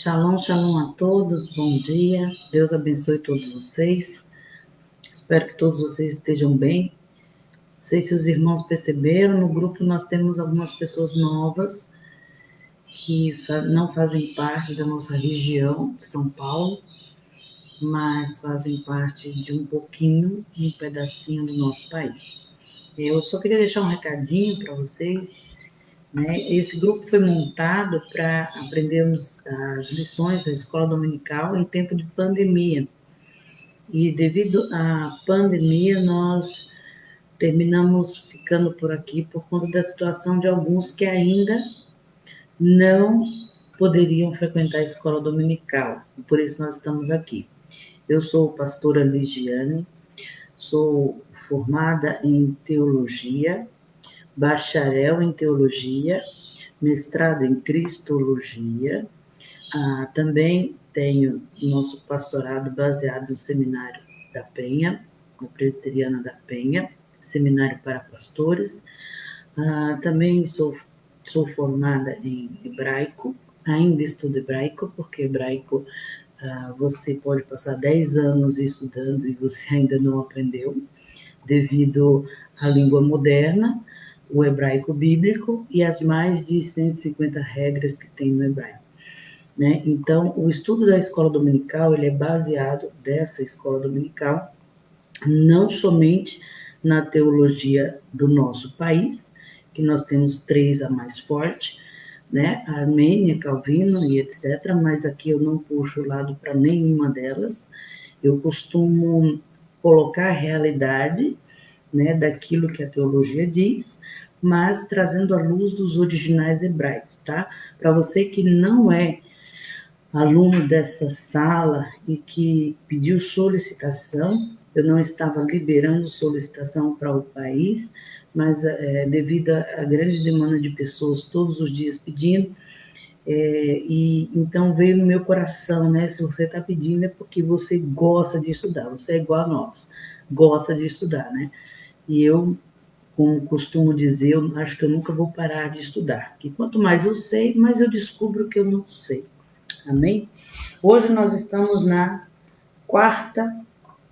Shalom, shalom a todos, bom dia, Deus abençoe todos vocês, espero que todos vocês estejam bem. Não sei se os irmãos perceberam, no grupo nós temos algumas pessoas novas que não fazem parte da nossa região de São Paulo, mas fazem parte de um pedacinho do nosso país. Eu só queria deixar um recadinho para vocês, né? Esse grupo foi montado para aprendermos as lições da escola dominical em tempo de pandemia. E devido à pandemia, nós terminamos ficando por aqui por conta da situação de alguns que ainda não poderiam frequentar a escola dominical. Por isso nós estamos aqui. Eu sou pastora Ligiane, sou formada em teologia, bacharel em teologia, mestrado em cristologia. Também tenho nosso pastorado baseado no Seminário da Penha, no Presbiteriana da Penha, Seminário para Pastores. Também sou formada em hebraico, ainda estudo hebraico, porque hebraico você pode passar 10 anos estudando e você ainda não aprendeu, devido à língua moderna, o hebraico bíblico e as mais de 150 regras que tem no hebraico, né? Então, o estudo da escola dominical, ele é baseado dessa escola dominical, não somente na teologia do nosso país, que nós temos 3 a mais forte, né? Armênia, Calvino e etc., mas aqui eu não puxo o lado para nenhuma delas. Eu costumo colocar a realidade, né, daquilo que a teologia diz, mas trazendo a luz dos originais hebraicos, tá? Para você que não é aluno dessa sala e que pediu solicitação, eu não estava liberando solicitação para o país, mas devido à grande demanda de pessoas todos os dias pedindo, e então veio no meu coração, né? Se você está pedindo é porque você gosta de estudar, você é igual a nós, gosta de estudar, né? E eu, como costumo dizer, eu acho que eu nunca vou parar de estudar, que quanto mais eu sei, mais eu descubro que eu não sei. Amém? Hoje nós estamos na 4ª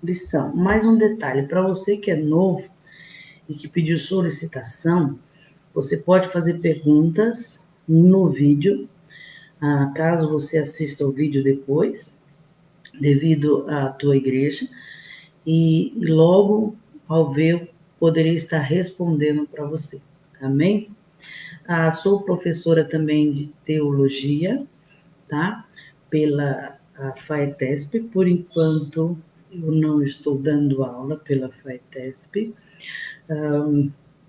lição. Mais um detalhe, para você que é novo e que pediu solicitação, você pode fazer perguntas no vídeo, caso você assista o vídeo depois, devido à tua igreja, e logo ao ver, eu poderei estar respondendo para você. Amém? Sou professora também de teologia, tá? Pela FAETESP, por enquanto eu não estou dando aula pela FAETESP,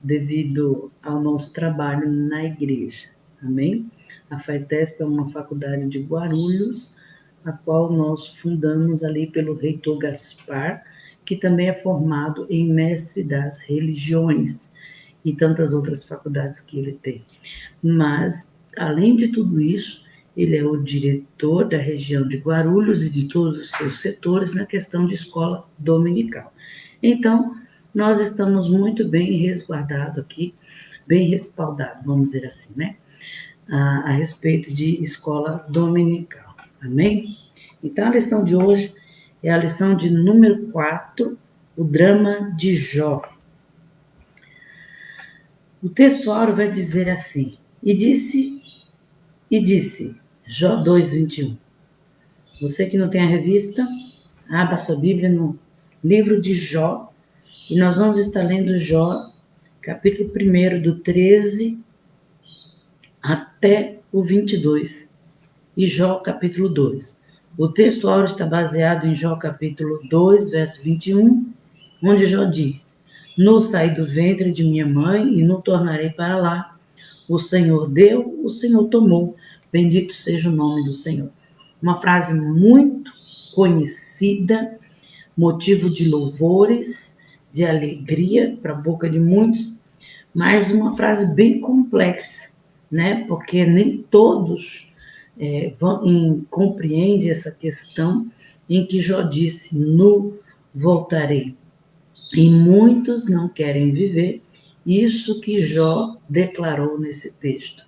devido ao nosso trabalho na igreja, amém? A FAETESP é uma faculdade de Guarulhos, a qual nós fundamos ali pelo reitor Gaspar, que também é formado em mestre das religiões e tantas outras faculdades que ele tem. Mas, além de tudo isso, ele é o diretor da região de Guarulhos e de todos os seus setores na questão de escola dominical. Então, nós estamos muito bem resguardados aqui, bem respaldados, vamos dizer assim, né? A respeito de escola dominical. Amém? Então, a lição de hoje é a lição de número 4, o drama de Jó. O texto áureo vai dizer assim: E disse, Jó 2:21. Você que não tem a revista, abra sua Bíblia no livro de Jó, e nós vamos estar lendo Jó, capítulo 1, do 13 até o 22, e Jó, capítulo 2. O texto áureo está baseado em Jó, capítulo 2, verso 21, onde Jó diz: No saí do ventre de minha mãe e não tornarei para lá. O Senhor deu, o Senhor tomou. Bendito seja o nome do Senhor. Uma frase muito conhecida, motivo de louvores, de alegria para a boca de muitos, mas uma frase bem complexa, né? Porque nem todos compreendem essa questão em que Jó disse: No voltarei. E muitos não querem viver isso que Jó declarou nesse texto,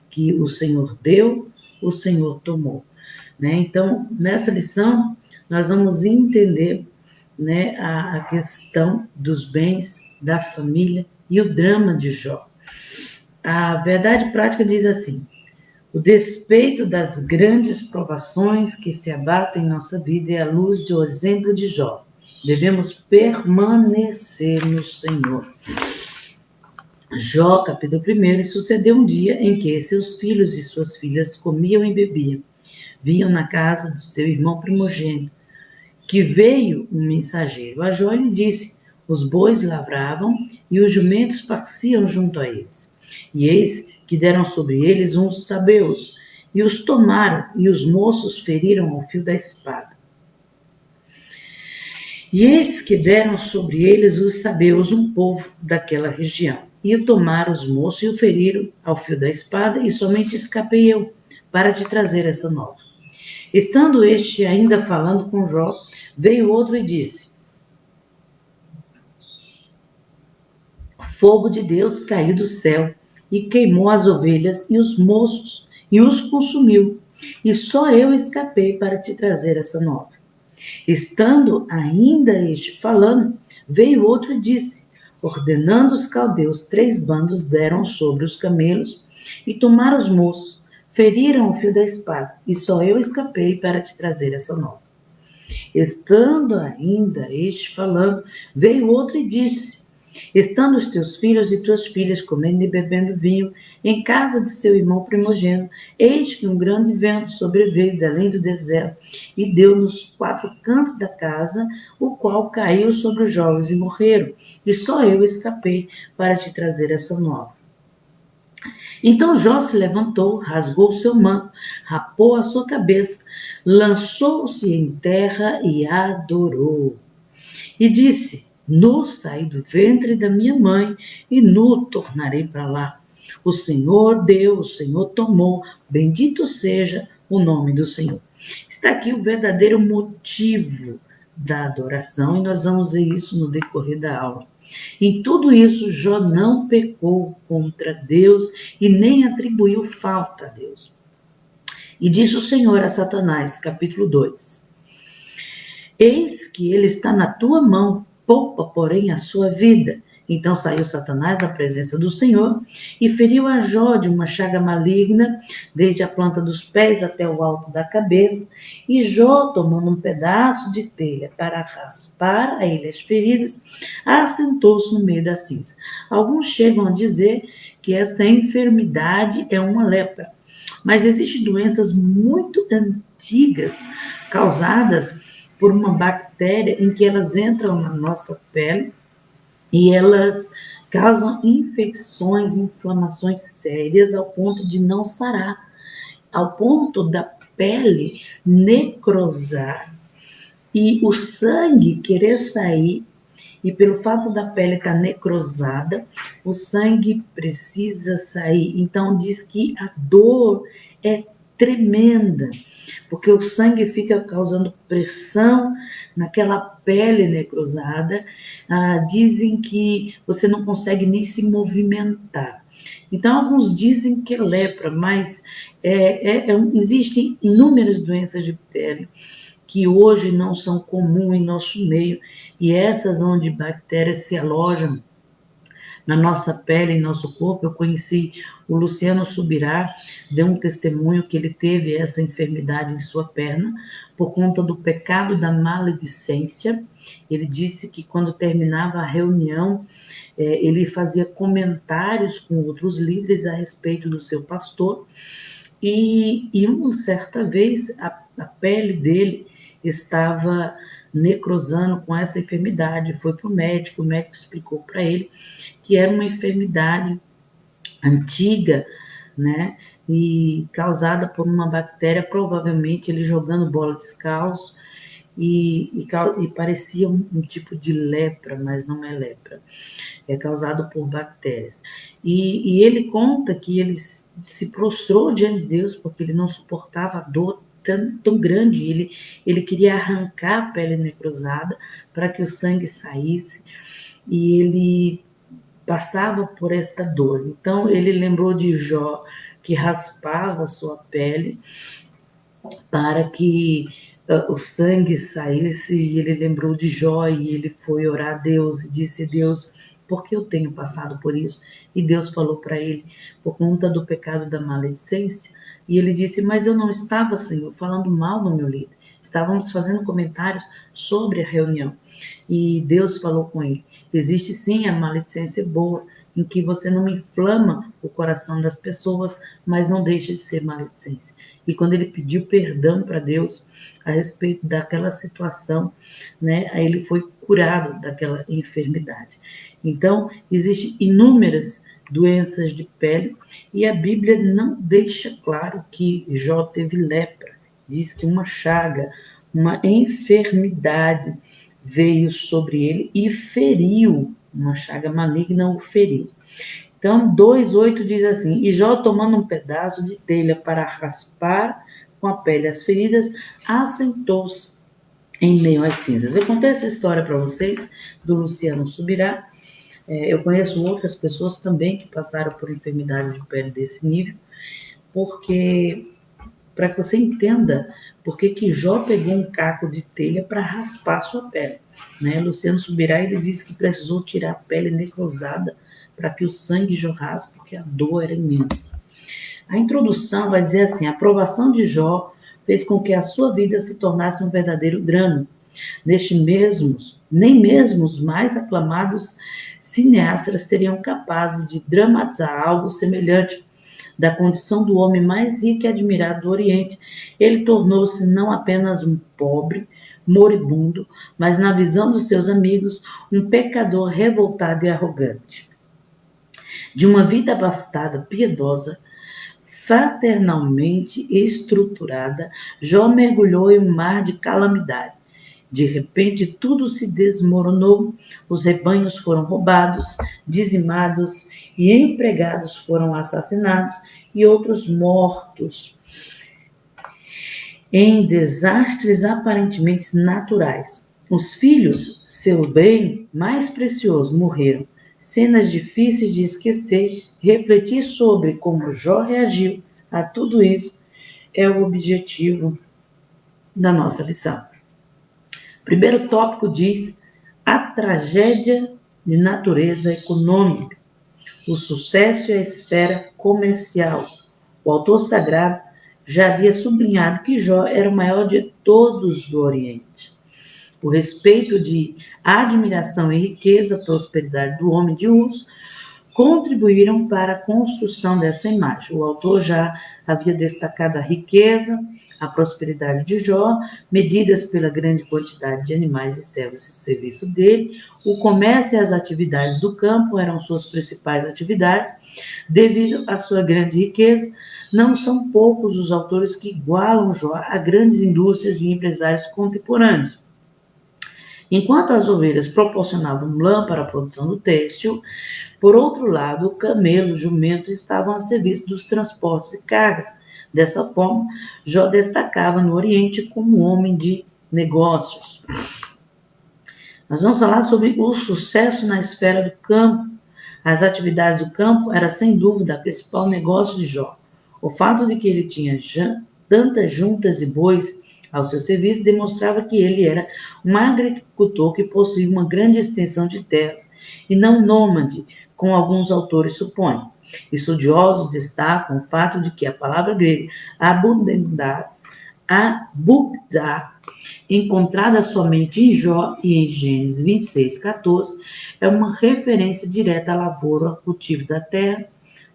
que o Senhor deu, o Senhor tomou. né? Então, nessa lição, nós vamos entender, né, a questão dos bens, da família e o drama de Jó. A verdade prática diz assim: o despeito das grandes provações que se abatem em nossa vida é a luz do exemplo de Jó. Devemos permanecer no Senhor. Jó, capítulo 1, sucedeu um dia em que seus filhos e suas filhas comiam e bebiam. Vinham na casa do seu irmão primogênito, que veio um mensageiro. A Jó lhe disse: os bois lavravam e os jumentos pasciam junto a eles. E eis que deram sobre eles uns sabeus, e os tomaram, e os moços feriram ao fio da espada. E eis que deram sobre eles os sabeus, um povo daquela região. E o tomaram os moços e o feriram ao fio da espada, e somente escapei eu para te trazer essa nova. Estando este ainda falando com Jó, veio outro e disse: fogo de Deus caiu do céu e queimou as ovelhas e os moços e os consumiu. E só eu escapei para te trazer essa nova. Estando ainda este falando, veio outro e disse: ordenando os caldeus, 3 bandos deram sobre os camelos e tomaram os moços, feriram o fio da espada, e só eu escapei para te trazer essa nova. Estando ainda este falando, veio outro e disse: estando os teus filhos e tuas filhas comendo e bebendo vinho em casa de seu irmão primogênito, eis que um grande vento sobreveio de além do deserto e deu nos 4 cantos da casa, o qual caiu sobre os jovens e morreram, e só eu escapei para te trazer essa nova. Então Jó se levantou, rasgou o seu manto, rapou a sua cabeça, lançou-se em terra e adorou. E disse: nu saí do ventre da minha mãe, e nu tornarei para lá. O Senhor deu, o Senhor tomou, bendito seja o nome do Senhor. Está aqui o verdadeiro motivo da adoração, e nós vamos ver isso no decorrer da aula. Em tudo isso, Jó não pecou contra Deus e nem atribuiu falta a Deus. E disse o Senhor a Satanás, capítulo 2: eis que ele está na tua mão, poupa, porém, a sua vida. Então saiu Satanás da presença do Senhor e feriu a Jó de uma chaga maligna, desde a planta dos pés até o alto da cabeça. E Jó, tomando um pedaço de telha para raspar a ele as feridas, assentou-se no meio da cinza. Alguns chegam a dizer que esta enfermidade é uma lepra, mas existem doenças muito antigas causadas por uma bactéria em que elas entram na nossa pele e elas causam infecções, inflamações sérias ao ponto de não sarar, ao ponto da pele necrosar e o sangue querer sair. E pelo fato da pele estar necrosada, o sangue precisa sair. Então diz que a dor é tremenda, porque o sangue fica causando pressão naquela pele necrosada. Dizem que você não consegue nem se movimentar. Então, alguns dizem que é lepra, mas existem inúmeras doenças de pele que hoje não são comuns em nosso meio, e essas onde bactérias se alojam na nossa pele, em nosso corpo. Eu conheci o Luciano Subirá, deu um testemunho que ele teve essa enfermidade em sua perna por conta do pecado da maledicência. Ele disse que quando terminava a reunião, ele fazia comentários com outros líderes a respeito do seu pastor, e uma certa vez a pele dele estava necrosando com essa enfermidade. Foi para o médico explicou para ele que era uma enfermidade antiga, né, e causada por uma bactéria, provavelmente ele jogando bola descalço, e parecia um tipo de lepra, mas não é lepra, é causado por bactérias. E ele conta que ele se prostrou diante de Deus porque ele não suportava a dor tão grande. Ele queria arrancar a pele necrosada para que o sangue saísse, e ele passava por esta dor. Então ele lembrou de Jó, que raspava a sua pele para que o sangue saísse, e ele lembrou de Jó, e ele foi orar a Deus e disse: Deus, por que eu tenho passado por isso? E Deus falou para ele: por conta do pecado da maledicência. E ele disse: mas eu não estava, Senhor, falando mal do meu líder. Estávamos fazendo comentários sobre a reunião. E Deus falou com ele: existe sim a maledicência boa, em que você não inflama o coração das pessoas, mas não deixa de ser maledicência. E quando ele pediu perdão para Deus a respeito daquela situação, né, aí ele foi curado daquela enfermidade. Então, existem inúmeras doenças de pele e a Bíblia não deixa claro que Jó teve lepra. Diz que uma chaga, uma enfermidade veio sobre ele e feriu, uma chaga maligna o feriu. Então, 2:8 diz assim: e Jó, tomando um pedaço de telha para raspar com a pele as feridas, assentou-se em meio às cinzas. Eu contei essa história para vocês, do Luciano Subirá. Eu conheço outras pessoas também que passaram por enfermidades de pele desse nível, porque, para que você entenda por que Jó pegou um caco de telha para raspar sua pele. Né? Luciano Subirá, ele disse que precisou tirar a pele necrosada para que o sangue jorrasse, porque a dor era imensa. A introdução vai dizer assim: a aprovação de Jó fez com que a sua vida se tornasse um verdadeiro drama. Nem mesmo os mais aclamados cineastas seriam capazes de dramatizar algo semelhante. Da condição do homem mais rico e admirado do Oriente, ele tornou-se não apenas um pobre, moribundo, mas, na visão dos seus amigos, um pecador revoltado e arrogante. De uma vida abastada, piedosa, fraternalmente estruturada, Jó mergulhou em um mar de calamidade. De repente, tudo se desmoronou, os rebanhos foram roubados, dizimados, e empregados foram assassinados e outros mortos em desastres aparentemente naturais. Os filhos, seu bem mais precioso, morreram. Cenas difíceis de esquecer, refletir sobre como Jó reagiu a tudo isso é o objetivo da nossa lição. O primeiro tópico diz a tragédia de natureza econômica, o sucesso e a esfera comercial. O autor sagrado já havia sublinhado que Jó era o maior de todos do Oriente. O respeito de admiração e riqueza, prosperidade do homem de Uz contribuíram para a construção dessa imagem. O autor já havia destacado a riqueza, a prosperidade de Jó, medidas pela grande quantidade de animais e servos e serviço dele. O comércio e as atividades do campo eram suas principais atividades. Devido à sua grande riqueza, não são poucos os autores que igualam Jó a grandes indústrias e empresários contemporâneos. Enquanto as ovelhas proporcionavam lã para a produção do têxtil, por outro lado, o camelo e o jumento estavam a serviço dos transportes e cargas. Dessa forma, Jó destacava no Oriente como homem de negócios. Nós vamos falar sobre o sucesso na esfera do campo. As atividades do campo era, sem dúvida, o principal negócio de Jó. O fato de que ele tinha tantas juntas e bois ao seu serviço demonstrava que ele era um agricultor que possuía uma grande extensão de terras e não nômade, como alguns autores supõem. Estudiosos destacam o fato de que a palavra grega abundar, encontrada somente em Jó e em Gênesis 26:14, é uma referência direta à lavoura, ao cultivo da terra.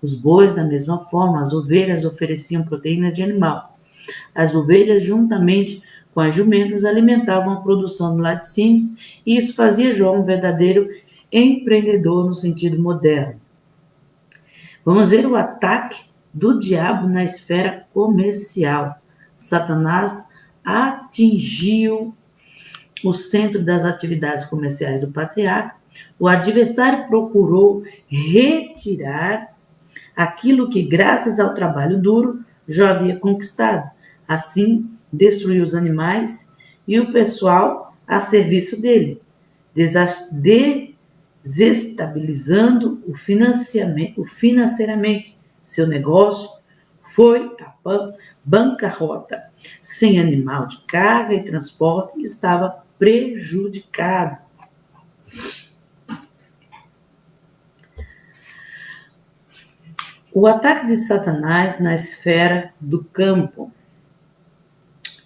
Os bois, da mesma forma, as ovelhas ofereciam proteína de animal. As ovelhas, juntamente com as jumentas, alimentavam a produção de laticínios, e isso fazia Jó um verdadeiro empreendedor no sentido moderno. Vamos ver o ataque do diabo na esfera comercial. Satanás atingiu o centro das atividades comerciais do patriarca. O adversário procurou retirar aquilo que, graças ao trabalho duro, já havia conquistado. Assim, destruiu os animais e o pessoal a serviço dele, desestabilizando financeiramente seu negócio. bancarrota, sem animal de carga e transporte, estava prejudicado. O ataque de Satanás na esfera do campo.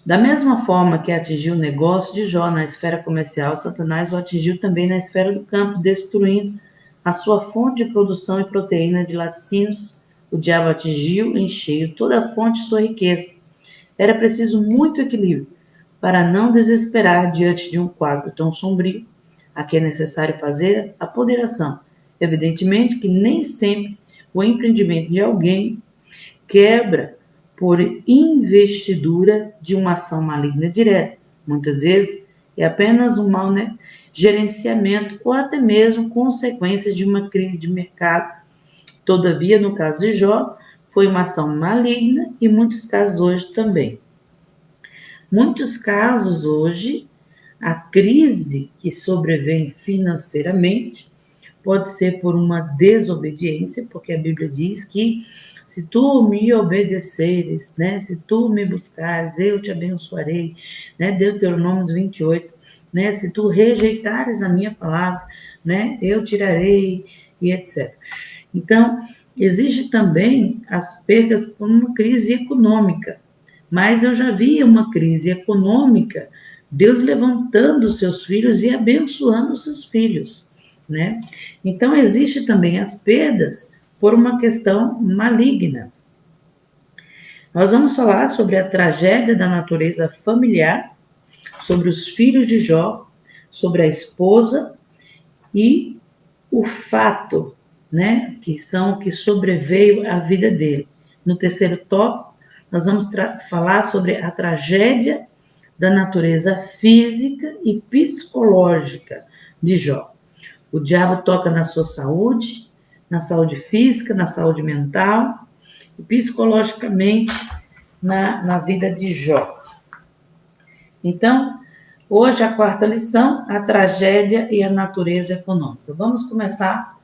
Da mesma forma que atingiu o negócio de Jó na esfera comercial, Satanás o atingiu também na esfera do campo, destruindo a sua fonte de produção e proteína de laticínios. O diabo atingiu em cheio toda a fonte de sua riqueza. Era preciso muito equilíbrio para não desesperar diante de um quadro tão sombrio. Aqui é necessário fazer a ponderação. Evidentemente que nem sempre o empreendimento de alguém quebra por investidura de uma ação maligna direta. Muitas vezes é apenas um mau gerenciamento ou até mesmo consequência de uma crise de mercado. Todavia, no caso de Jó, foi uma ação maligna e muitos casos hoje também. Muitos casos hoje, a crise que sobrevém financeiramente pode ser por uma desobediência, porque a Bíblia diz que se tu me obedeceres, né, se tu me buscares, eu te abençoarei, né, Deuteronômio 28, né, se tu rejeitares a minha palavra, né, eu tirarei, e etc. Então, existe também as perdas por uma crise econômica, mas eu já vi uma crise econômica, Deus levantando os seus filhos e abençoando os seus filhos, né? Então, existe também as perdas por uma questão maligna. Nós vamos falar sobre a tragédia da natureza familiar, sobre os filhos de Jó, sobre a esposa e o fato, né, que sobreveio à vida dele. No terceiro tópico, nós vamos falar sobre a tragédia da natureza física e psicológica de Jó. O diabo toca na sua saúde, na saúde física, na saúde mental e psicologicamente na vida de Jó. Então, hoje a quarta lição, a tragédia e a natureza econômica. Vamos começar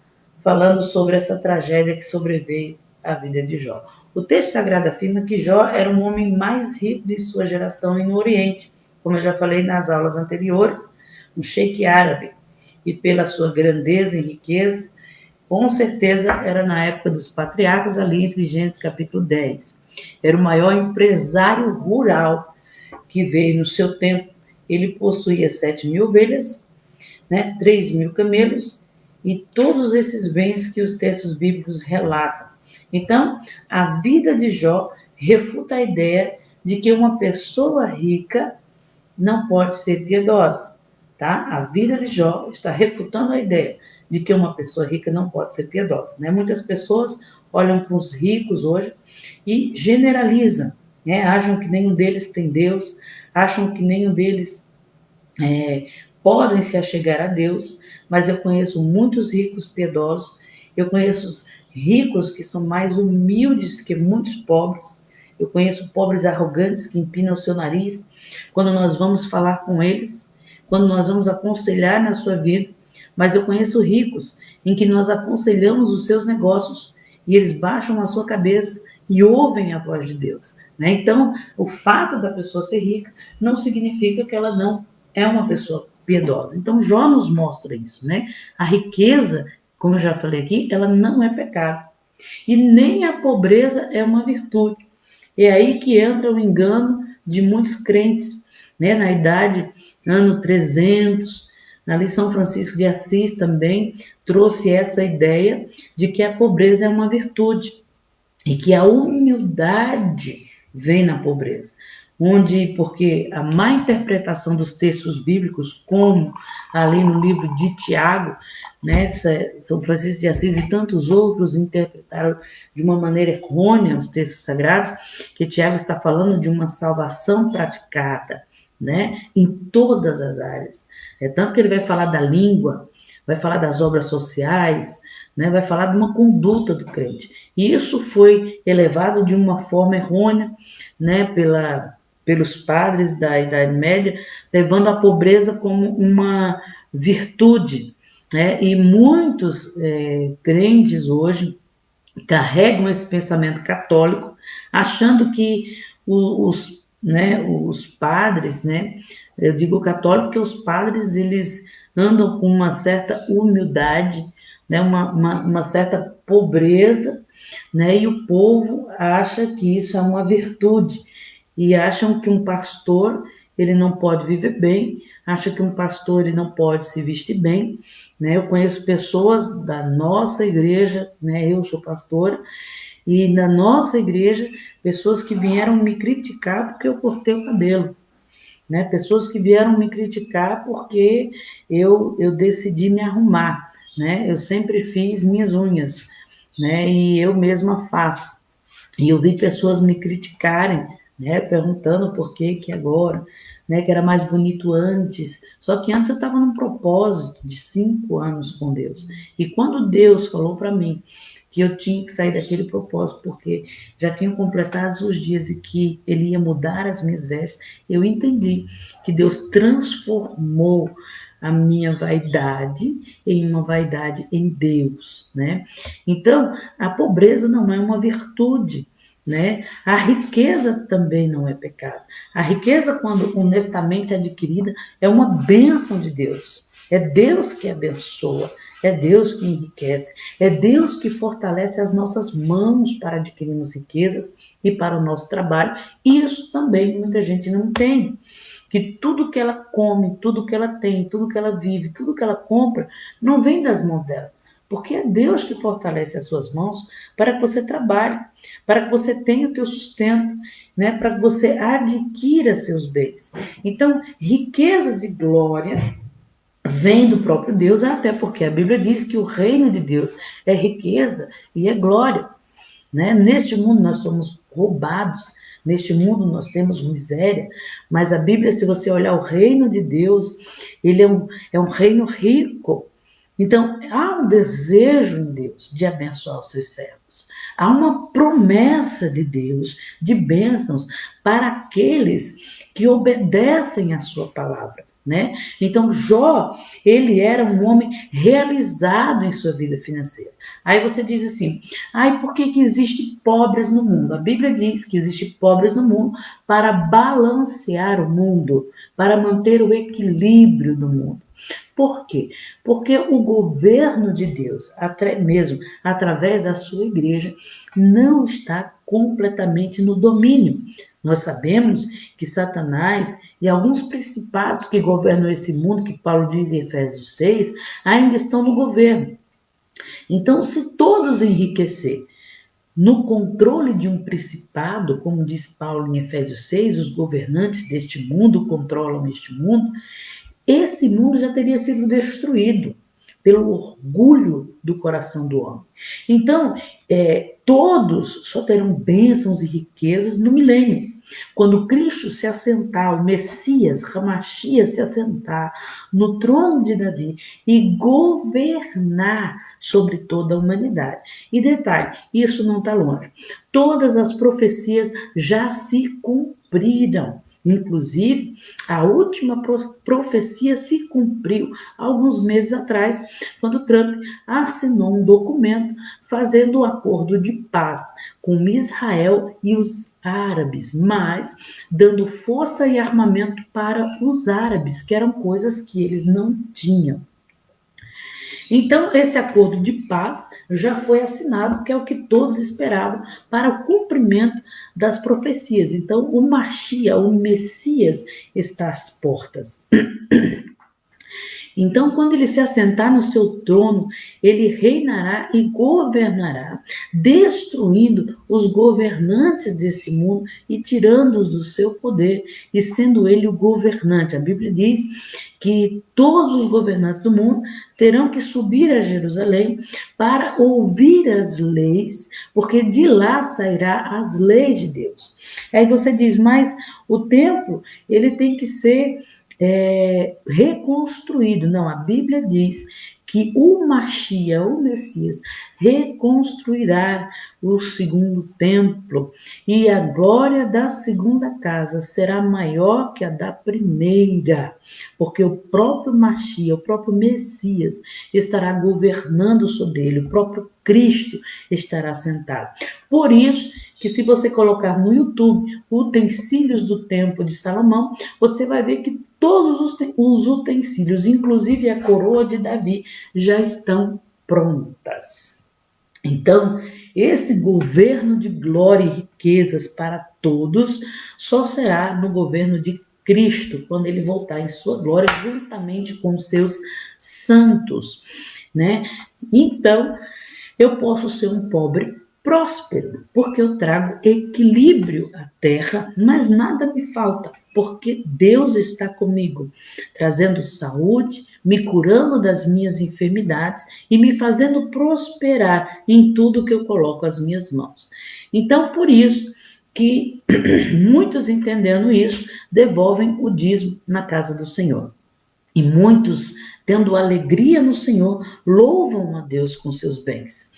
falando sobre essa tragédia que sobreveio à vida de Jó. O texto sagrado afirma que Jó era um homem mais rico de sua geração e no Oriente, como eu já falei nas aulas anteriores, um sheik árabe, e pela sua grandeza e riqueza, com certeza era na época dos patriarcas, ali entre Gênesis capítulo 10. Era o maior empresário rural que veio no seu tempo. Ele possuía 7.000 ovelhas, né, 3.000 camelos e todos esses bens que os textos bíblicos relatam. Então, a vida de Jó refuta a ideia de que uma pessoa rica não pode ser piedosa. Tá? A vida de Jó está refutando a ideia de que uma pessoa rica não pode ser piedosa. Né? Muitas pessoas olham para os ricos hoje e generalizam, né? Acham que nenhum deles tem Deus, acham que nenhum deles podem se achegar a Deus, mas eu conheço muitos ricos piedosos, eu conheço os ricos que são mais humildes que muitos pobres, eu conheço pobres arrogantes que empinam o seu nariz quando nós vamos falar com eles, quando nós vamos aconselhar na sua vida, mas eu conheço ricos em que nós aconselhamos os seus negócios e eles baixam a sua cabeça e ouvem a voz de Deus, né? Então, o fato da pessoa ser rica não significa que ela não é uma pessoa piedosa. Então, Jó nos mostra isso, né? A riqueza, como eu já falei aqui, ela não é pecado. E nem a pobreza é uma virtude. É aí que entra o engano de muitos crentes, né? Na idade, ano 300, ali São Francisco de Assis também trouxe essa ideia de que a pobreza é uma virtude e que a humildade vem na pobreza. Porque a má interpretação dos textos bíblicos, como ali no livro de Tiago, né, São Francisco de Assis e tantos outros interpretaram de uma maneira errônea os textos sagrados, que Tiago está falando de uma salvação praticada, né, em todas as áreas. É tanto que ele vai falar da língua, vai falar das obras sociais, né, vai falar de uma conduta do crente. E isso foi elevado de uma forma errônea, né, pelos padres da Idade Média, levando a pobreza como uma virtude, né? E muitos crentes hoje carregam esse pensamento católico, achando que os padres, né? Eu digo católico porque os padres, eles andam com uma certa humildade, né? Uma certa pobreza, né? E o povo acha que isso é uma virtude e acham que um pastor ele não pode viver bem, acha que um pastor ele não pode se vestir bem, né? Eu conheço pessoas da nossa igreja, né? Eu sou pastora e na nossa igreja pessoas que vieram me criticar porque eu cortei o cabelo, né? Pessoas que vieram me criticar porque eu decidi me arrumar, né? Eu sempre fiz minhas unhas, né? E eu mesma faço. E eu vi pessoas me criticarem, né, perguntando por que agora, né, que era mais bonito antes. Só que antes eu estava num propósito de 5 anos com Deus. E quando Deus falou para mim que eu tinha que sair daquele propósito, porque já tinham completado os dias e que Ele ia mudar as minhas vestes, eu entendi que Deus transformou a minha vaidade em uma vaidade em Deus, né? Então, a pobreza não é uma virtude, né? A riqueza também não é pecado. A riqueza, quando honestamente adquirida, é uma bênção de Deus. É Deus que abençoa, é Deus que enriquece, é Deus que fortalece as nossas mãos para adquirirmos riquezas e para o nosso trabalho. Isso também muita gente não tem. Que tudo que ela come, tudo que ela tem, tudo que ela vive, tudo que ela compra, não vem das mãos dela. Porque é Deus que fortalece as suas mãos para que você trabalhe, para que você tenha o teu sustento, né? Para que você adquira seus bens. Então, riquezas e glória vem do próprio Deus, até porque a Bíblia diz que o reino de Deus é riqueza e é glória, né? Neste mundo nós somos roubados, neste mundo nós temos miséria, mas a Bíblia, se você olhar o reino de Deus, ele é um reino rico. Então, há um desejo em Deus de abençoar os seus servos. Há uma promessa de Deus de bênçãos para aqueles que obedecem à sua palavra, né? Então, Jó, ele era um homem realizado em sua vida financeira. Aí você diz assim, ai, por que existem pobres no mundo? A Bíblia diz que existem pobres no mundo para balancear o mundo, para manter o equilíbrio do mundo. Por quê? Porque o governo de Deus, até mesmo através da sua igreja, não está completamente no domínio. Nós sabemos que Satanás e alguns principados que governam esse mundo, que Paulo diz em Efésios 6, ainda estão no governo. Então, se todos enriquecer no controle de um principado, como diz Paulo em Efésios 6, os governantes deste mundo controlam este mundo, esse mundo já teria sido destruído pelo orgulho do coração do homem. Então, todos só terão bênçãos e riquezas no milênio. Quando Cristo se assentar, o Messias, Ramachia, se assentar no trono de Davi e governar sobre toda a humanidade. E detalhe, isso não está longe. Todas as profecias já se cumpriram. Inclusive, a última profecia se cumpriu alguns meses atrás, quando Trump assinou um documento fazendo um acordo de paz com Israel e os árabes, mas dando força e armamento para os árabes, que eram coisas que eles não tinham. Então, esse acordo de paz já foi assinado, que é o que todos esperavam para o cumprimento das profecias. Então, o Machia, o Messias, está às portas. Então, quando ele se assentar no seu trono, ele reinará e governará, destruindo os governantes desse mundo e tirando-os do seu poder, e sendo ele o governante. A Bíblia diz que todos os governantes do mundo terão que subir a Jerusalém para ouvir as leis, porque de lá sairá as leis de Deus. Aí você diz, mas o templo, ele tem que ser reconstruído. Não, a Bíblia diz que o Machia, o Messias, reconstruirá o segundo templo, e a glória da segunda casa será maior que a da primeira, porque o próprio Machia, o próprio Messias, estará governando sobre ele, o próprio Cristo estará sentado. Por isso que se você colocar no YouTube utensílios do templo de Salomão, você vai ver que todos os utensílios, inclusive a coroa de Davi, já estão prontas. Então, esse governo de glória e riquezas para todos só será no governo de Cristo, quando ele voltar em sua glória, juntamente com os seus santos, né? Então, eu posso ser um pobre próspero, porque eu trago equilíbrio à terra, mas nada me falta, porque Deus está comigo, trazendo saúde, me curando das minhas enfermidades e me fazendo prosperar em tudo que eu coloco as minhas mãos. Então, por isso que muitos, entendendo isso, devolvem o dízimo na casa do Senhor. E muitos, tendo alegria no Senhor, louvam a Deus com seus bens.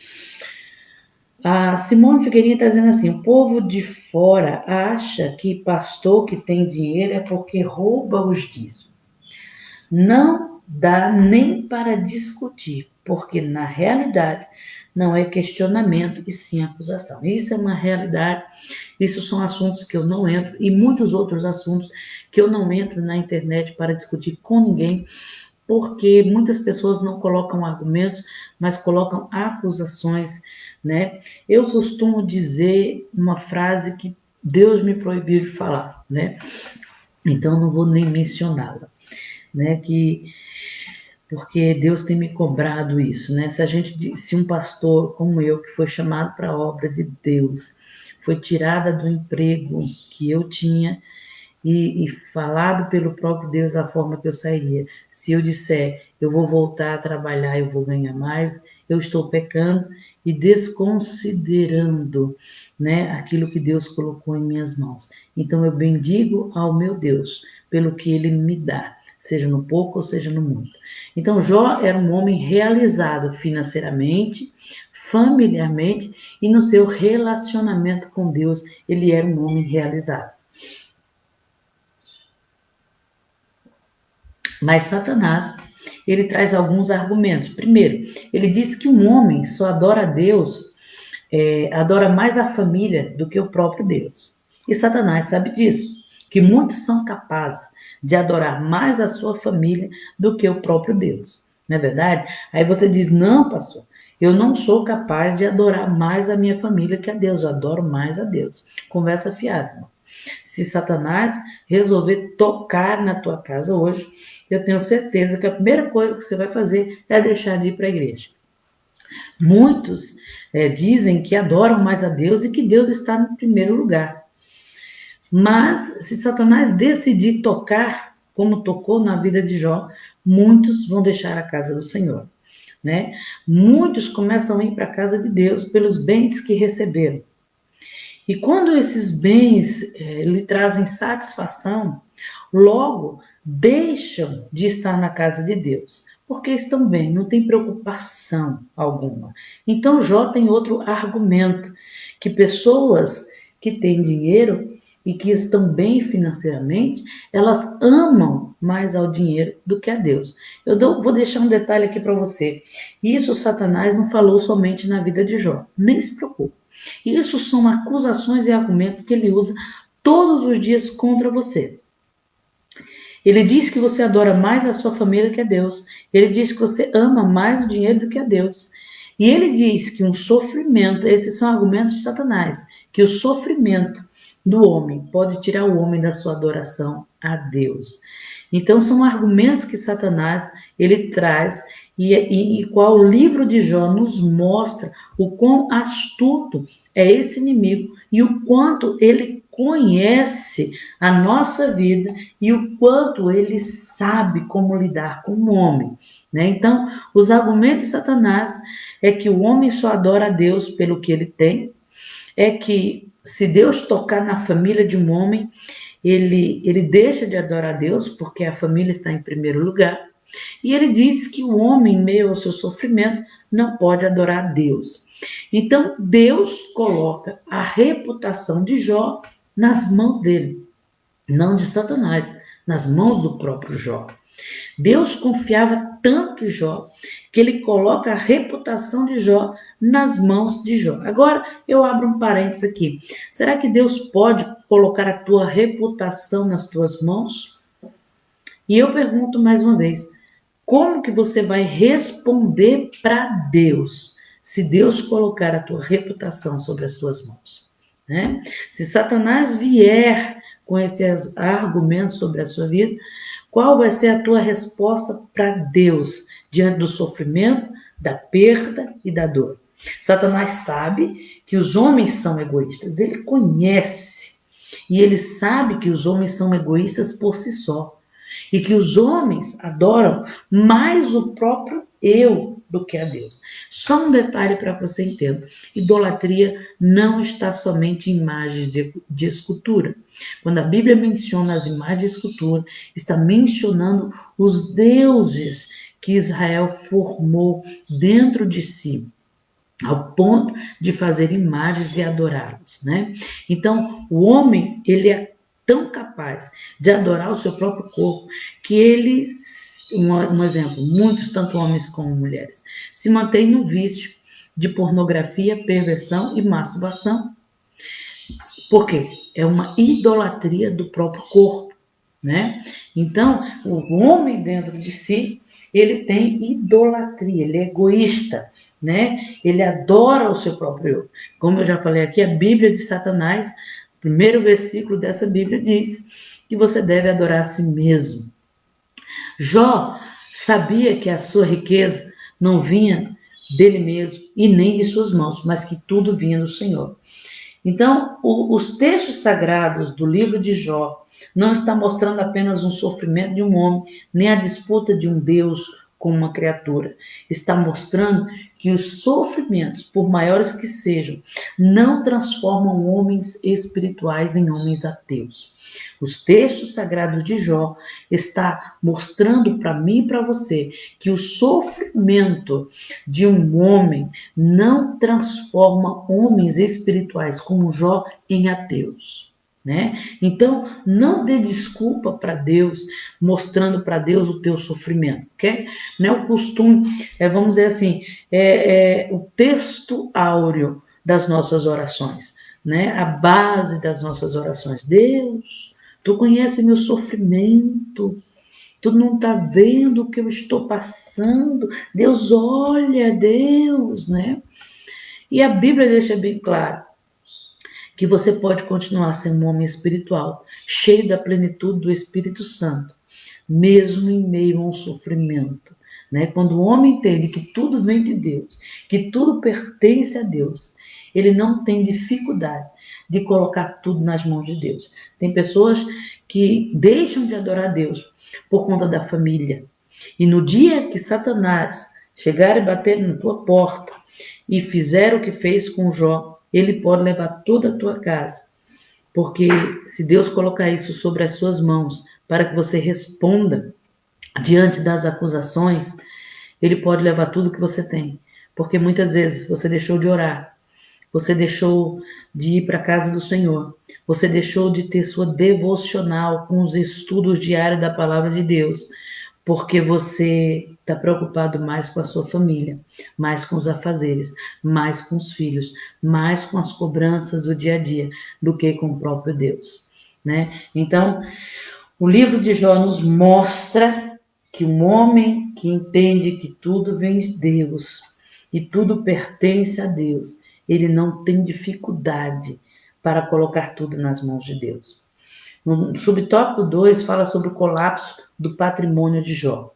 A Simone Figueirinha está dizendo assim: o povo de fora acha que pastor que tem dinheiro é porque rouba os dízimos. Não dá nem para discutir, porque na realidade não é questionamento e sim acusação. Isso é uma realidade, isso são assuntos que eu não entro e muitos outros assuntos que eu não entro na internet para discutir com ninguém, porque muitas pessoas não colocam argumentos, mas colocam acusações, né? Eu costumo dizer uma frase que Deus me proibiu de falar, né? Então não vou nem mencioná-la, né? Porque Deus tem me cobrado isso, né? Se um pastor como eu, que foi chamado para a obra de Deus, foi tirada do emprego que eu tinha e falado pelo próprio Deus a forma que eu sairia. Se eu disser, eu vou voltar a trabalhar, eu vou ganhar mais, eu estou pecando e desconsiderando, né, aquilo que Deus colocou em minhas mãos. Então eu bendigo ao meu Deus pelo que ele me dá, seja no pouco ou seja no muito. Então Jó era um homem realizado financeiramente, familiarmente e no seu relacionamento com Deus, ele era um homem realizado. Mas Satanás, ele traz alguns argumentos. Primeiro, ele diz que um homem só adora a Deus, adora mais a família do que o próprio Deus. E Satanás sabe disso, que muitos são capazes de adorar mais a sua família do que o próprio Deus. Não é verdade? Aí você diz, não, pastor, eu não sou capaz de adorar mais a minha família que a Deus, eu adoro mais a Deus. Conversa fiada, irmão. Se Satanás resolver tocar na tua casa hoje, eu tenho certeza que a primeira coisa que você vai fazer é deixar de ir para a igreja. Muitos dizem que adoram mais a Deus e que Deus está no primeiro lugar. Mas se Satanás decidir tocar, como tocou na vida de Jó, muitos vão deixar a casa do Senhor, né? Muitos começam a ir para a casa de Deus pelos bens que receberam. E quando esses bens lhe trazem satisfação, logo deixam de estar na casa de Deus, porque estão bem, não tem preocupação alguma. Então Jó tem outro argumento, que pessoas que têm dinheiro e que estão bem financeiramente, elas amam mais ao dinheiro do que a Deus. Vou deixar um detalhe aqui para você. Isso Satanás não falou somente na vida de Jó, nem se preocupe. Isso são acusações e argumentos que ele usa todos os dias contra você. Ele diz que você adora mais a sua família que a Deus. Ele diz que você ama mais o dinheiro do que a Deus. E ele diz que um sofrimento, esses são argumentos de Satanás, que o sofrimento do homem pode tirar o homem da sua adoração a Deus. Então são argumentos que Satanás ele traz e qual o livro de Jó nos mostra o quão astuto é esse inimigo e o quanto ele conhece a nossa vida e o quanto ele sabe como lidar com o homem, né? Então, os argumentos de Satanás é que o homem só adora a Deus pelo que ele tem, é que se Deus tocar na família de um homem, ele deixa de adorar a Deus porque a família está em primeiro lugar. E ele diz que o homem, em meio ao seu sofrimento, não pode adorar a Deus. Então, Deus coloca a reputação de Jó nas mãos dele, não de Satanás, nas mãos do próprio Jó. Deus confiava tanto em Jó que ele coloca a reputação de Jó nas mãos de Jó. Agora eu abro um parênteses aqui. Será que Deus pode colocar a tua reputação nas tuas mãos? E eu pergunto mais uma vez, como que você vai responder para Deus se Deus colocar a tua reputação sobre as tuas mãos? Né? Se Satanás vier com esses argumentos sobre a sua vida, qual vai ser a tua resposta para Deus diante do sofrimento, da perda e da dor? Satanás sabe que os homens são egoístas, ele conhece e ele sabe que os homens são egoístas por si só e que os homens adoram mais o próprio eu do que a Deus. Só um detalhe para que você entenda: idolatria não está somente em imagens de escultura. Quando a Bíblia menciona as imagens de escultura, está mencionando os deuses que Israel formou dentro de si, ao ponto de fazer imagens e adorá-los, né? Então, o homem, ele é tão capaz de adorar o seu próprio corpo que ele, um exemplo, muitos, tanto homens como mulheres, se mantêm no vício de pornografia, perversão e masturbação. Por quê? É uma idolatria do próprio corpo, né? Então, o homem dentro de si, ele tem idolatria, ele é egoísta, né? Ele adora o seu próprio eu. Como eu já falei aqui, a Bíblia de Satanás, o primeiro versículo dessa Bíblia diz que você deve adorar a si mesmo. Jó sabia que a sua riqueza não vinha dele mesmo e nem de suas mãos, mas que tudo vinha do Senhor. Então, os textos sagrados do livro de Jó não está mostrando apenas um sofrimento de um homem, nem a disputa de um Deus com uma criatura. Está mostrando que os sofrimentos, por maiores que sejam, não transformam homens espirituais em homens ateus. Os textos sagrados de Jó está mostrando para mim e para você que o sofrimento de um homem não transforma homens espirituais como Jó em ateus. Né? Então, não dê desculpa para Deus, mostrando para Deus o teu sofrimento, ok? Não é o costume, vamos dizer assim, o texto áureo das nossas orações, né? A base das nossas orações. Deus, tu conhece meu sofrimento, tu não está vendo o que eu estou passando, Deus, olha, Deus, né? E a Bíblia deixa bem claro que você pode continuar sendo um homem espiritual, cheio da plenitude do Espírito Santo, mesmo em meio a um sofrimento. Né? Quando o homem entende que tudo vem de Deus, que tudo pertence a Deus, ele não tem dificuldade de colocar tudo nas mãos de Deus. Tem pessoas que deixam de adorar a Deus por conta da família. E no dia que Satanás chegar e bater na tua porta e fizer o que fez com Jó, ele pode levar toda a tua casa. Porque se Deus colocar isso sobre as suas mãos para que você responda diante das acusações, ele pode levar tudo que você tem. Porque muitas vezes você deixou de orar, você deixou de ir para a casa do Senhor, você deixou de ter sua devocional com os estudos diários da palavra de Deus, porque você está preocupado mais com a sua família, mais com os afazeres, mais com os filhos, mais com as cobranças do dia a dia, do que com o próprio Deus, né? Então, o livro de Jó nos mostra que um homem que entende que tudo vem de Deus e tudo pertence a Deus, ele não tem dificuldade para colocar tudo nas mãos de Deus. No subtópico 2 fala sobre o colapso do patrimônio de Jó.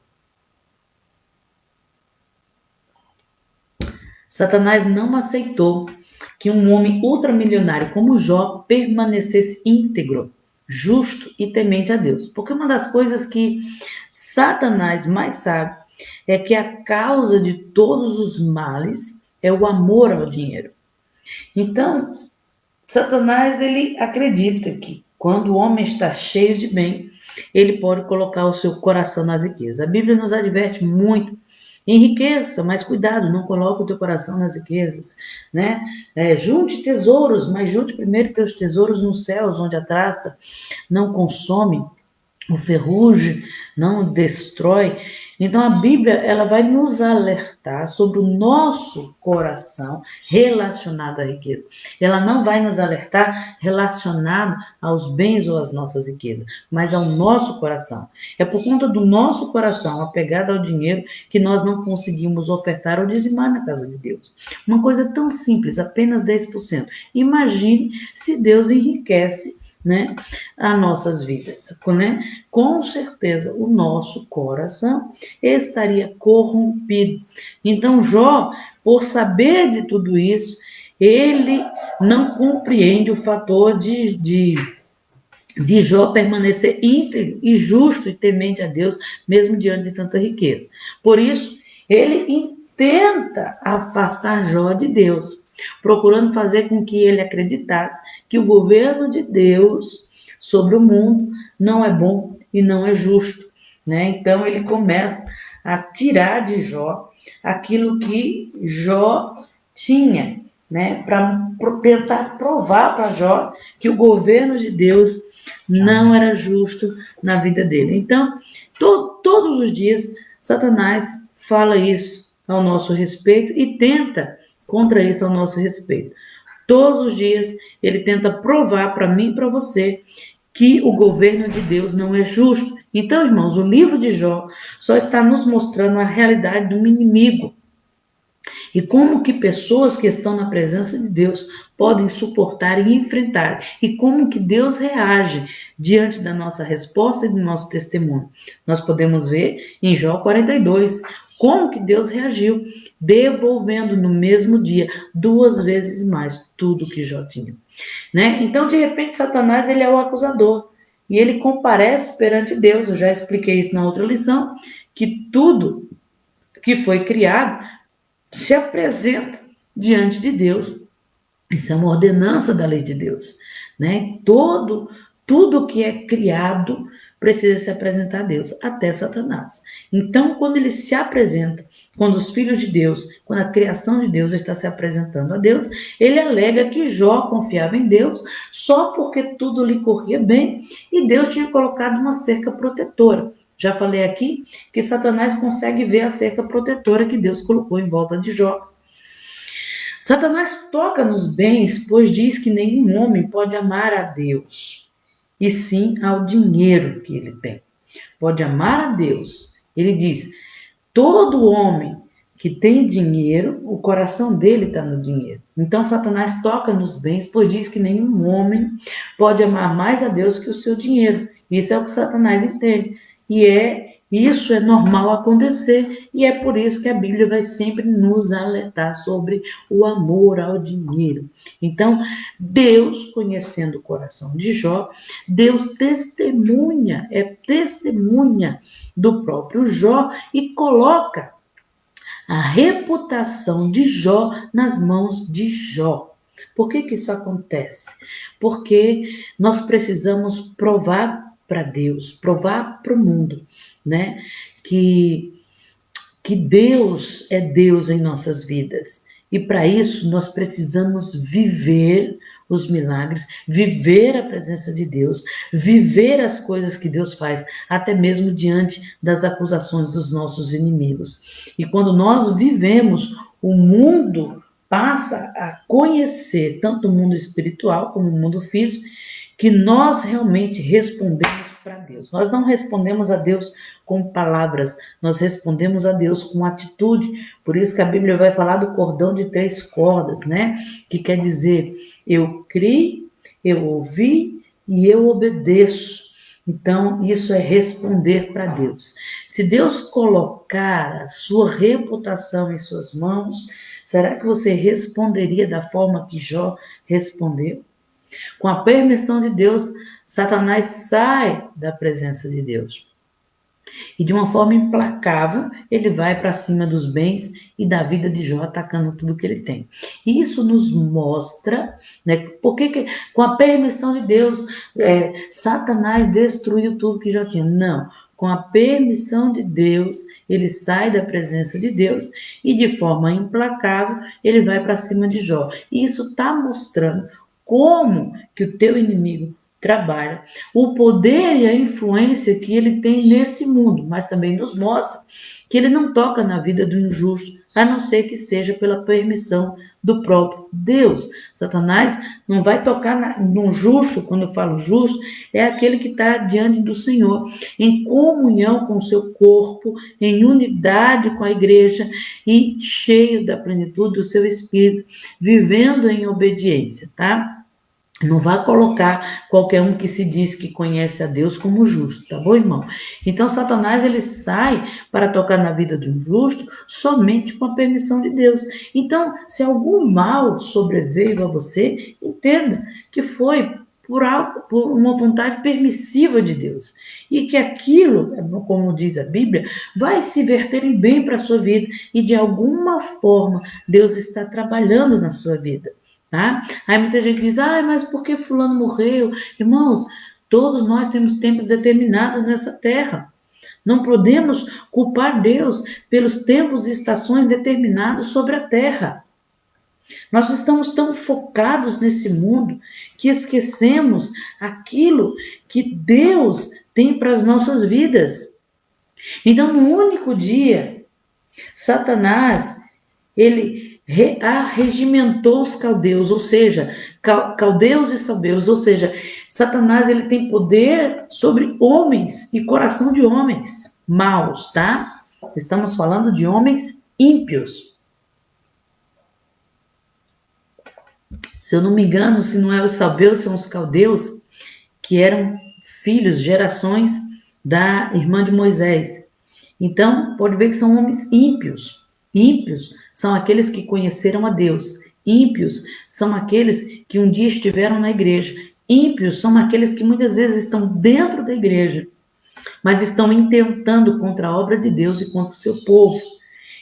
Satanás não aceitou que um homem ultramilionário como Jó permanecesse íntegro, justo e temente a Deus. Porque uma das coisas que Satanás mais sabe é que a causa de todos os males é o amor ao dinheiro. Então, Satanás, ele acredita que quando o homem está cheio de bem, ele pode colocar o seu coração nas riquezas. A Bíblia nos adverte muito Enriqueça, mas cuidado, não coloque o teu coração nas riquezas, né? Junte tesouros, mas junte primeiro teus tesouros nos céus, onde a traça não consome, o ferrugem não destrói. Então a Bíblia ela vai nos alertar sobre o nosso coração relacionado à riqueza. Ela não vai nos alertar relacionado aos bens ou às nossas riquezas, mas ao nosso coração. É por conta do nosso coração apegado ao dinheiro que nós não conseguimos ofertar ou dizimar na casa de Deus. Uma coisa tão simples, apenas 10%. Imagine se Deus enriquece, né, as nossas vidas, né? Com certeza o nosso coração estaria corrompido. Então Jó, por saber de tudo isso, ele não compreende o fator de Jó permanecer íntegro e justo e temente a Deus, mesmo diante de tanta riqueza. Por isso, ele tenta afastar Jó de Deus, procurando fazer com que ele acreditasse que o governo de Deus sobre o mundo não é bom e não é justo, né? Então ele começa a tirar de Jó aquilo que Jó tinha, né? Para tentar provar para Jó que o governo de Deus não era justo na vida dele. Então, todos os dias, Satanás fala isso ao nosso respeito e tenta contra isso ao nosso respeito. Todos os dias ele tenta provar para mim e para você que o governo de Deus não é justo. Então, irmãos, o livro de Jó só está nos mostrando a realidade do inimigo e como que pessoas que estão na presença de Deus podem suportar e enfrentar, e como que Deus reage diante da nossa resposta e do nosso testemunho. Nós podemos ver em Jó 42 como que Deus reagiu, devolvendo no mesmo dia 2 vezes mais tudo que Jó tinha, né? Então, de repente, Satanás ele é o acusador e ele comparece perante Deus. Eu já expliquei isso na outra lição, que tudo que foi criado se apresenta diante de Deus. Isso é uma ordenança da lei de Deus, né? Tudo que é criado precisa se apresentar a Deus, até Satanás. Então, quando ele se apresenta, quando os filhos de Deus, quando a criação de Deus está se apresentando a Deus, ele alega que Jó confiava em Deus só porque tudo lhe corria bem e Deus tinha colocado uma cerca protetora. Já falei aqui que Satanás consegue ver a cerca protetora que Deus colocou em volta de Jó. Satanás toca nos bens, pois diz que nenhum homem pode amar a Deus, e sim ao dinheiro que ele tem. Pode amar a Deus. Ele diz: todo homem que tem dinheiro, o coração dele está no dinheiro. Então Satanás toca nos bens, pois diz que nenhum homem pode amar mais a Deus que o seu dinheiro. Isso é o que Satanás entende. Isso é normal acontecer, e é por isso que a Bíblia vai sempre nos alertar sobre o amor ao dinheiro. Então, Deus, conhecendo o coração de Jó, Deus testemunha do próprio Jó e coloca a reputação de Jó nas mãos de Jó. Por que isso acontece? Porque nós precisamos provar para Deus, provar para o mundo, né? Que Deus é Deus em nossas vidas. E para isso nós precisamos viver os milagres, viver a presença de Deus, viver as coisas que Deus faz, até mesmo diante das acusações dos nossos inimigos. E quando nós vivemos, o mundo passa a conhecer tanto o mundo espiritual como o mundo físico, que nós realmente respondemos para Deus. Nós não respondemos a Deus com palavras, nós respondemos a Deus com atitude. Por isso que a Bíblia vai falar do cordão de 3 cordas, né? Que quer dizer, eu criei, eu ouvi e eu obedeço. Então, isso é responder para Deus. Se Deus colocar a sua reputação em suas mãos, será que você responderia da forma que Jó respondeu? Com a permissão de Deus, Satanás sai da presença de Deus. E de uma forma implacável, ele vai para cima dos bens e da vida de Jó, atacando tudo que ele tem. E isso nos mostra, né, porque com a permissão de Deus, Satanás destruiu tudo que Jó tinha. Não. com a permissão de Deus, ele sai da presença de Deus e de forma implacável ele vai para cima de Jó. E isso está mostrando como que o teu inimigo trabalha, o poder e a influência que ele tem nesse mundo, mas também nos mostra que ele não toca na vida do injusto, a não ser que seja pela permissão do próprio Deus. Satanás não vai tocar no justo, quando eu falo justo, é aquele que está diante do Senhor, em comunhão com o seu corpo, em unidade com a igreja e cheio da plenitude do seu espírito, vivendo em obediência, tá? Não vá colocar qualquer um que se diz que conhece a Deus como justo, tá bom, irmão? Então, Satanás, ele sai para tocar na vida de um justo somente com a permissão de Deus. Então, se algum mal sobreveio a você, entenda que foi por algo, por uma vontade permissiva de Deus. E que aquilo, como diz a Bíblia, vai se verter em bem para a sua vida. E de alguma forma, Deus está trabalhando na sua vida. Tá? Aí muita gente diz, mas por que fulano morreu? Irmãos, todos nós temos tempos determinados nessa terra. Não podemos culpar Deus pelos tempos e estações determinados sobre a terra. Nós estamos tão focados nesse mundo que esquecemos aquilo que Deus tem para as nossas vidas. Então, no único dia, Satanás, ele arregimentou os caldeus, ou seja, caldeus e sabeus, ou seja, Satanás, ele tem poder sobre homens e coração de homens maus, tá? Estamos falando de homens ímpios. Se eu não me engano, se não é os sabeus, são os caldeus, que eram filhos, gerações da irmã de Moisés. Então, pode ver que são homens ímpios. Ímpios são aqueles que conheceram a Deus. Ímpios são aqueles que um dia estiveram na igreja. Ímpios são aqueles que muitas vezes estão dentro da igreja, mas estão intentando contra a obra de Deus e contra o seu povo.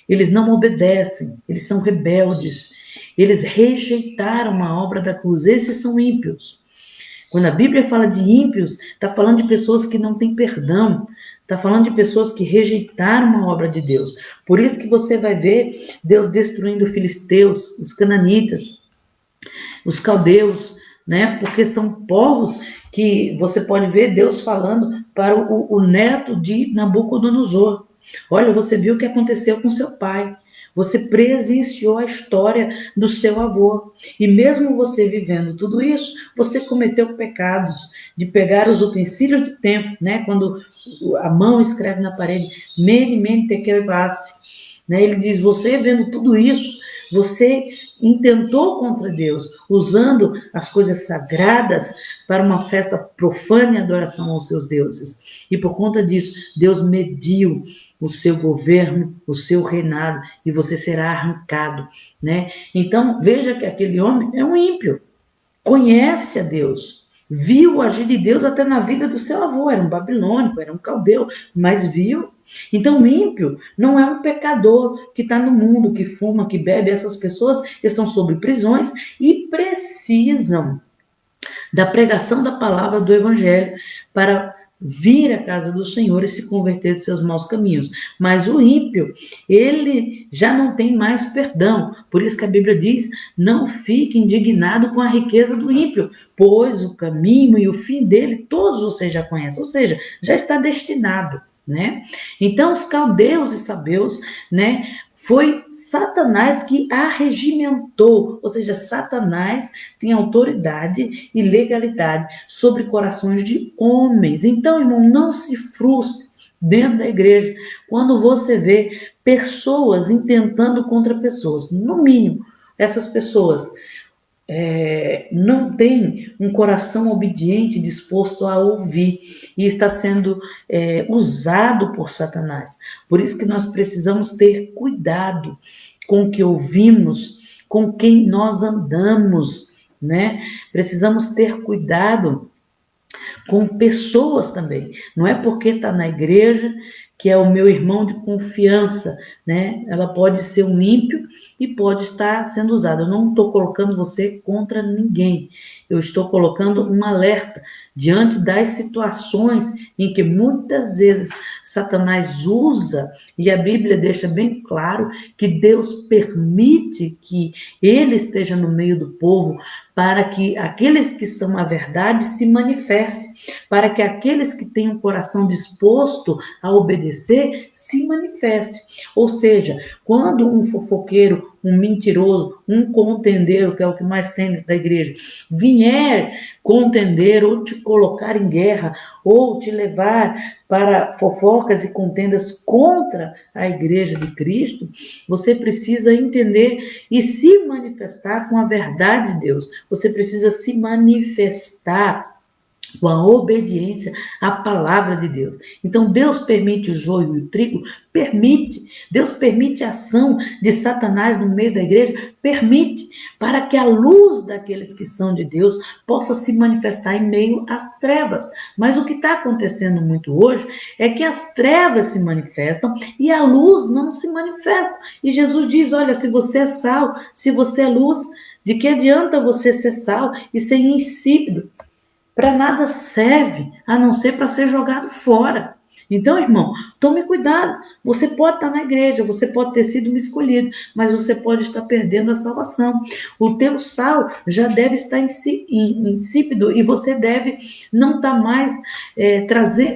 Eles não obedecem, eles são rebeldes, eles rejeitaram a obra da cruz. Esses são ímpios. Quando a Bíblia fala de ímpios, está falando de pessoas que não têm perdão, está falando de pessoas que rejeitaram a obra de Deus. Por isso que você vai ver Deus destruindo os filisteus, os cananitas, os caldeus, né? Porque são povos que você pode ver Deus falando para o neto de Nabucodonosor. Olha, você viu o que aconteceu com seu pai. Você presenciou a história do seu avô. E mesmo você vivendo tudo isso, você cometeu pecados de pegar os utensílios do templo, né? Quando a mão escreve na parede, mene, mene, tekel, passe. Né? Ele diz, você vendo tudo isso, você intentou contra Deus, usando as coisas sagradas para uma festa profana e adoração aos seus deuses. E por conta disso, Deus mediu o seu governo, o seu reinado, e você será arrancado, né? Então, veja que aquele homem é um ímpio, conhece a Deus, viu o agir de Deus até na vida do seu avô, era um babilônico, era um caldeu, mas viu. Então, o ímpio não é um pecador que está no mundo, que fuma, que bebe. Essas pessoas estão sob prisões e precisam da pregação da palavra do evangelho para vir à casa do Senhor e se converter de seus maus caminhos. Mas o ímpio, ele já não tem mais perdão. Por isso que a Bíblia diz, não fique indignado com a riqueza do ímpio, pois o caminho e o fim dele todos vocês já conhecem, ou seja, já está destinado. Né? Então, os caldeus e sabeus, né, foi Satanás que arregimentou, ou seja, Satanás tem autoridade e legalidade sobre corações de homens. Então, irmão, não se frustre dentro da igreja quando você vê pessoas intentando contra pessoas. No mínimo, essas pessoas não tem um coração obediente disposto a ouvir e está sendo usado por Satanás. Por isso que nós precisamos ter cuidado com o que ouvimos, com quem nós andamos, né? Precisamos ter cuidado com pessoas também. Não é porque está na igreja que é o meu irmão de confiança, né? Ela pode ser um ímpio e pode estar sendo usada. Eu não estou colocando você contra ninguém. Eu estou colocando um alerta diante das situações em que muitas vezes Satanás usa, e a Bíblia deixa bem claro que Deus permite que ele esteja no meio do povo para que aqueles que são a verdade se manifestem, para que aqueles que têm um coração disposto a obedecer se manifestem. Ou seja, quando um fofoqueiro, um mentiroso, um contendeiro, que é o que mais tem dentro da igreja, vier contender ou te colocar em guerra, ou te levar para fofocas e contendas contra a igreja de Cristo, você precisa entender e se manifestar com a verdade de Deus. Você precisa se manifestar com a obediência à palavra de Deus. Então, Deus permite o joio e o trigo? Permite. Deus permite a ação de Satanás no meio da igreja? Permite, para que a luz daqueles que são de Deus possa se manifestar em meio às trevas. Mas o que está acontecendo muito hoje é que as trevas se manifestam e a luz não se manifesta. E Jesus diz, olha, se você é sal, se você é luz, de que adianta você ser sal e ser insípido? Para nada serve, a não ser para ser jogado fora. Então, irmão, tome cuidado. Você pode estar na igreja, você pode ter sido um escolhido, mas você pode estar perdendo a salvação. O teu sal já deve estar insípido e você deve não estar mais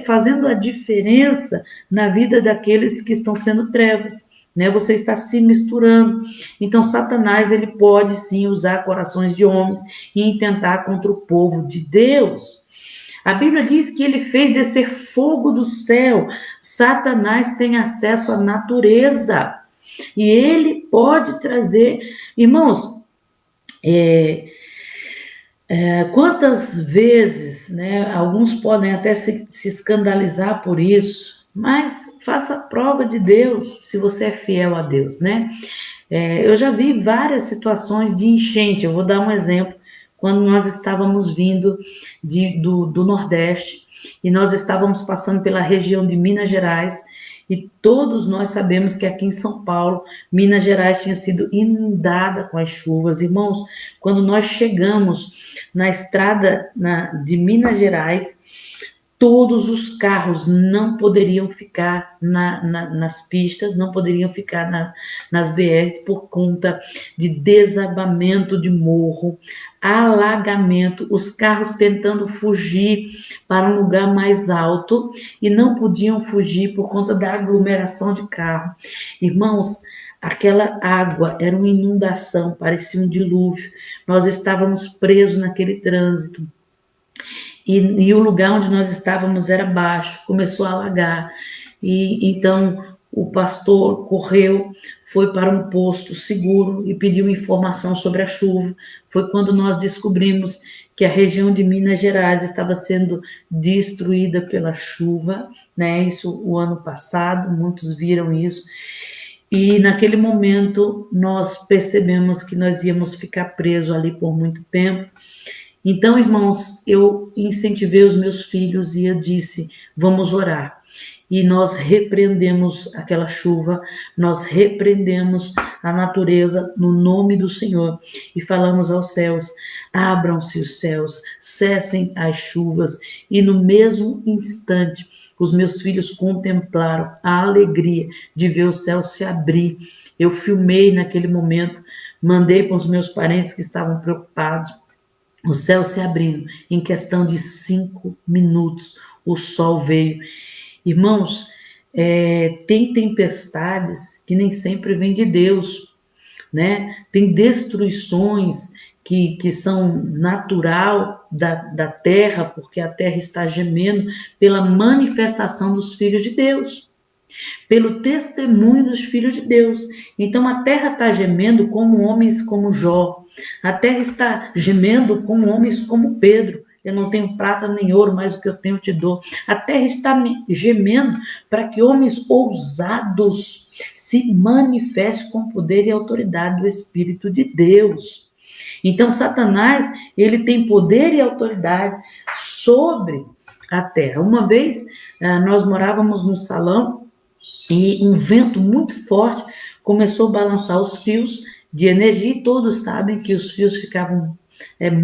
fazendo a diferença na vida daqueles que estão sendo trevas. Né? Você está se misturando. Então, Satanás ele pode sim usar corações de homens e intentar contra o povo de Deus. A Bíblia diz que ele fez descer fogo do céu. Satanás tem acesso à natureza e ele pode trazer, irmãos, quantas vezes, né, alguns podem até se escandalizar por isso, mas faça a prova de Deus, se você é fiel a Deus, né? Eu já vi várias situações de enchente, eu vou dar um exemplo, quando nós estávamos vindo do Nordeste, e nós estávamos passando pela região de Minas Gerais, e todos nós sabemos que aqui em São Paulo, Minas Gerais tinha sido inundada com as chuvas. Irmãos, quando nós chegamos na estrada de Minas Gerais, todos os carros não poderiam ficar nas pistas, não poderiam ficar nas BRs por conta de desabamento de morro, alagamento, os carros tentando fugir para um lugar mais alto e não podiam fugir por conta da aglomeração de carro. Irmãos, aquela água era uma inundação, parecia um dilúvio. Nós estávamos presos naquele trânsito. E o lugar onde nós estávamos era baixo, começou a alagar. E então o pastor correu, foi para um posto seguro e pediu informação sobre a chuva. Foi quando nós descobrimos que a região de Minas Gerais estava sendo destruída pela chuva, né? Isso o ano passado, muitos viram isso. E naquele momento nós percebemos que nós íamos ficar presos ali por muito tempo. Então, irmãos, eu incentivei os meus filhos e eu disse, vamos orar. E nós repreendemos aquela chuva, nós repreendemos a natureza no nome do Senhor e falamos aos céus, abram-se os céus, cessem as chuvas. E no mesmo instante, os meus filhos contemplaram a alegria de ver o céu se abrir. Eu filmei naquele momento, mandei para os meus parentes que estavam preocupados, o céu se abrindo, em questão de 5 minutos, o sol veio. Irmãos, tem tempestades que nem sempre vêm de Deus, né? Tem destruições que são natural da terra, porque a terra está gemendo pela manifestação dos filhos de Deus, pelo testemunho dos filhos de Deus. Então a terra está gemendo como homens como Jó, a terra está gemendo como homens como Pedro. Eu não tenho prata nem ouro, mas o que eu tenho te dou. A terra está gemendo para que homens ousados se manifestem com poder e autoridade do Espírito de Deus. Então Satanás, ele tem poder e autoridade sobre a terra. Uma vez nós morávamos num salão e um vento muito forte começou a balançar os fios de energia, e todos sabem que os fios ficavam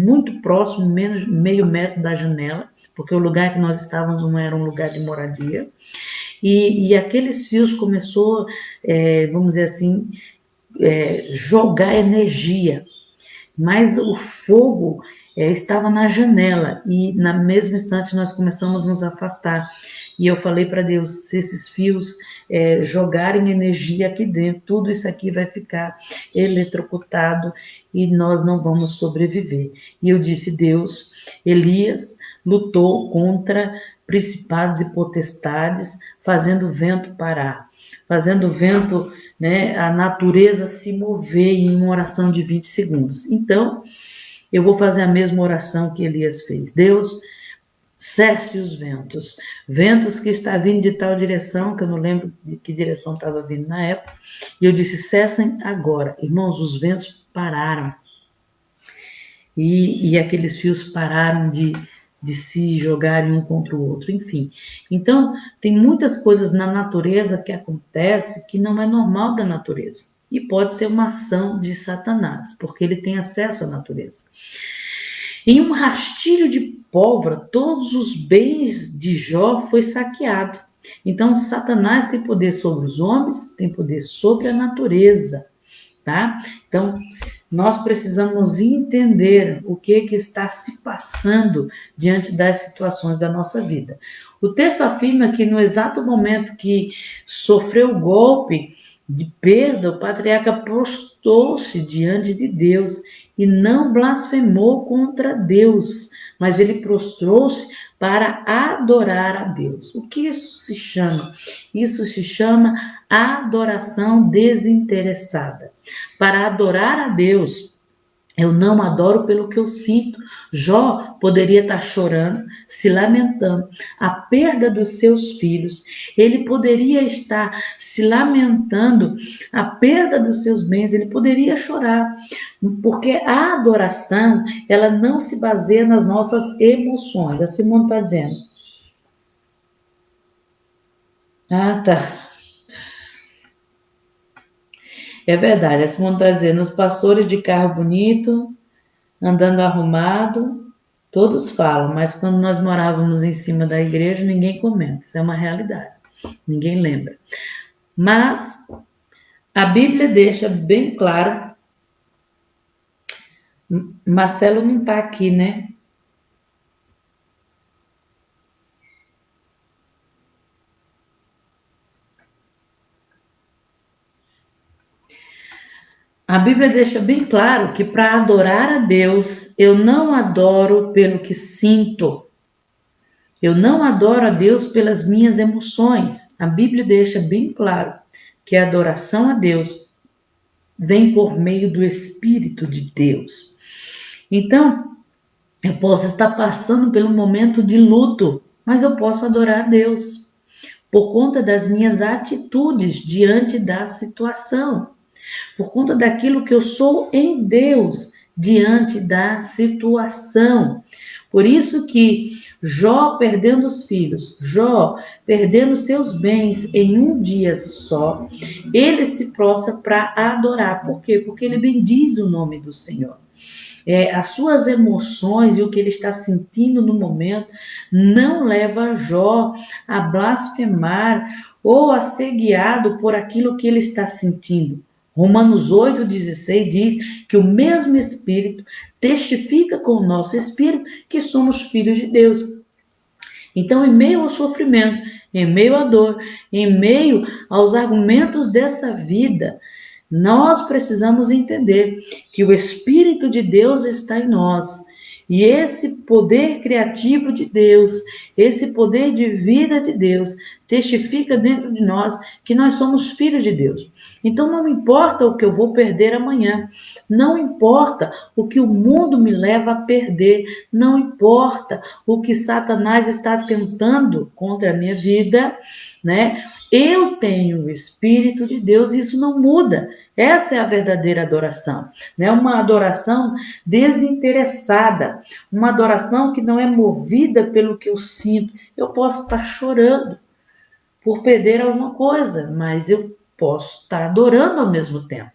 muito próximo, menos meio metro da janela, porque o lugar que nós estávamos não era um lugar de moradia, e aqueles fios começou, vamos dizer assim, jogar energia, mas o fogo estava na janela, e na mesmo instante nós começamos a nos afastar. E eu falei para Deus, se esses fios jogarem energia aqui dentro, tudo isso aqui vai ficar eletrocutado e nós não vamos sobreviver. E eu disse, Deus, Elias lutou contra principados e potestades, fazendo o vento parar, fazendo o vento, né, a natureza se mover em uma oração de 20 segundos. Então, eu vou fazer a mesma oração que Elias fez. Deus, cesse os ventos. Ventos que está vindo de tal direção, que eu não lembro de que direção estava vindo na época. E eu disse, cessem agora. Irmãos, os ventos pararam. E aqueles fios pararam de se jogarem um contra o outro, enfim. Então, tem muitas coisas na natureza que acontecem que não é normal da natureza. E pode ser uma ação de Satanás, porque ele tem acesso à natureza. Em um rastilho de pólvora, todos os bens de Jó foi saqueado. Então, Satanás tem poder sobre os homens, tem poder sobre a natureza, tá? Então, nós precisamos entender o que está se passando diante das situações da nossa vida. O texto afirma que no exato momento que sofreu o golpe de perda, o patriarca prostrou-se diante de Deus e não blasfemou contra Deus, mas ele prostrou-se para adorar a Deus. O que isso se chama? Isso se chama adoração desinteressada. Para adorar a Deus, eu não adoro pelo que eu sinto. Jó poderia estar chorando, se lamentando, a perda dos seus filhos. Ele poderia estar se lamentando, a perda dos seus bens. Ele poderia chorar, porque a adoração, ela não se baseia nas nossas emoções. A Simone está dizendo. Ah, tá. É verdade, a Simone está dizendo, os pastores de carro bonito, andando arrumado, todos falam, mas quando nós morávamos em cima da igreja, ninguém comenta. Isso é uma realidade. Ninguém lembra. Mas a Bíblia deixa bem claro. Marcelo não está aqui, né? A Bíblia deixa bem claro que para adorar a Deus, eu não adoro pelo que sinto. Eu não adoro a Deus pelas minhas emoções. A Bíblia deixa bem claro que a adoração a Deus vem por meio do Espírito de Deus. Então, eu posso estar passando pelo momento de luto, mas eu posso adorar a Deus por conta das minhas atitudes diante da situação, por conta daquilo que eu sou em Deus diante da situação. Por isso que Jó perdendo os filhos, Jó perdendo seus bens em um dia só, ele se prostra para adorar. Por quê? Porque ele bendiz o nome do Senhor. As suas emoções e o que ele está sentindo no momento não leva Jó a blasfemar ou a ser guiado por aquilo que ele está sentindo. Romanos 8,16 diz que o mesmo Espírito testifica com o nosso Espírito que somos filhos de Deus. Então, em meio ao sofrimento, em meio à dor, em meio aos argumentos dessa vida, nós precisamos entender que o Espírito de Deus está em nós. E esse poder criativo de Deus, esse poder de vida de Deus, testifica dentro de nós que nós somos filhos de Deus. Então não importa o que eu vou perder amanhã, não importa o que o mundo me leva a perder, não importa o que Satanás está tentando contra a minha vida, né? Eu tenho o Espírito de Deus e isso não muda. Essa é a verdadeira adoração, né? Uma adoração desinteressada, uma adoração que não é movida pelo que eu sinto. Eu posso estar chorando, por perder alguma coisa, mas eu posso estar adorando ao mesmo tempo.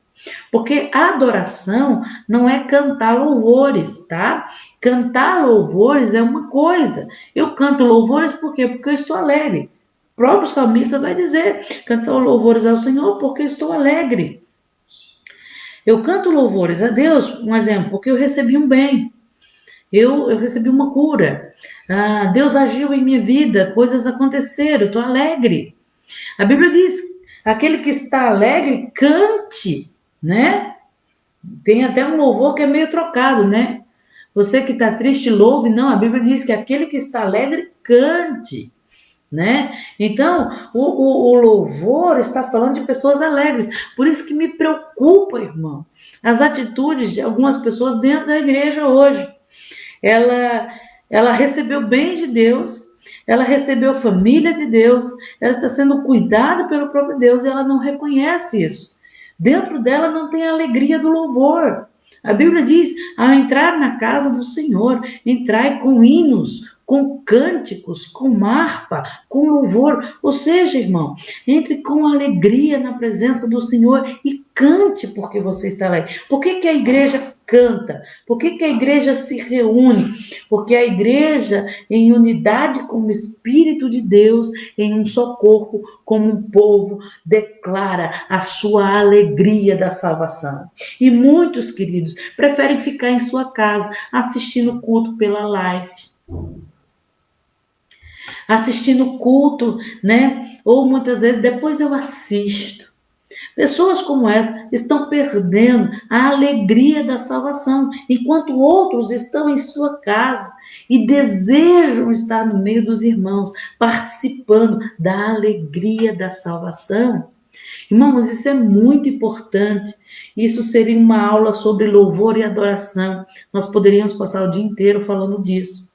Porque a adoração não é cantar louvores, tá? Cantar louvores é uma coisa. Eu canto louvores por quê? Porque eu estou alegre. O próprio salmista vai dizer: cantar louvores ao Senhor porque eu estou alegre. Eu canto louvores a Deus, um exemplo, porque eu recebi um bem. Eu recebi uma cura. Deus agiu em minha vida, coisas aconteceram, eu estou alegre. A Bíblia diz: aquele que está alegre, cante, né? Tem até um louvor que é meio trocado, né? Você que está triste, louve. Não, a Bíblia diz que aquele que está alegre, cante, né? Então, o louvor está falando de pessoas alegres. Por isso que me preocupa, irmão, as atitudes de algumas pessoas dentro da igreja hoje. Ela, ela recebeu bens de Deus, ela recebeu família de Deus, ela está sendo cuidada pelo próprio Deus e ela não reconhece isso. Dentro dela não tem a alegria do louvor. A Bíblia diz: ao entrar na casa do Senhor, entrai com hinos, com cânticos, com harpa, com louvor. Ou seja, irmão, entre com alegria na presença do Senhor e cante porque você está alegre. Por que a igreja canta? Por que a igreja se reúne? Porque a igreja, em unidade com o Espírito de Deus, em um só corpo, como um povo, declara a sua alegria da salvação. E muitos, queridos, preferem ficar em sua casa assistindo culto pela live, assistindo culto, né? Ou muitas vezes depois eu assisto. Pessoas como essa estão perdendo a alegria da salvação, enquanto outros estão em sua casa e desejam estar no meio dos irmãos, participando da alegria da salvação. Irmãos, isso é muito importante. Isso seria uma aula sobre louvor e adoração. Nós poderíamos passar o dia inteiro falando disso.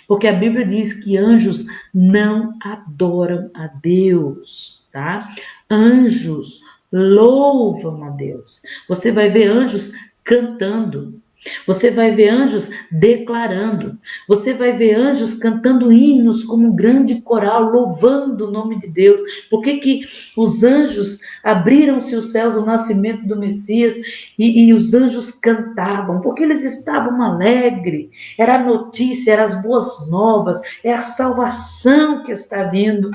Porque a Bíblia diz que anjos não adoram a Deus, tá? Anjos louvam a Deus. Você vai ver anjos cantando. Você vai ver anjos declarando. Você vai ver anjos cantando hinos como um grande coral, louvando o nome de Deus. Por que os anjos abriram-se os céus, o nascimento do Messias, e os anjos cantavam? Porque eles estavam alegres. Era a notícia, eram as boas novas, é a salvação que está vindo.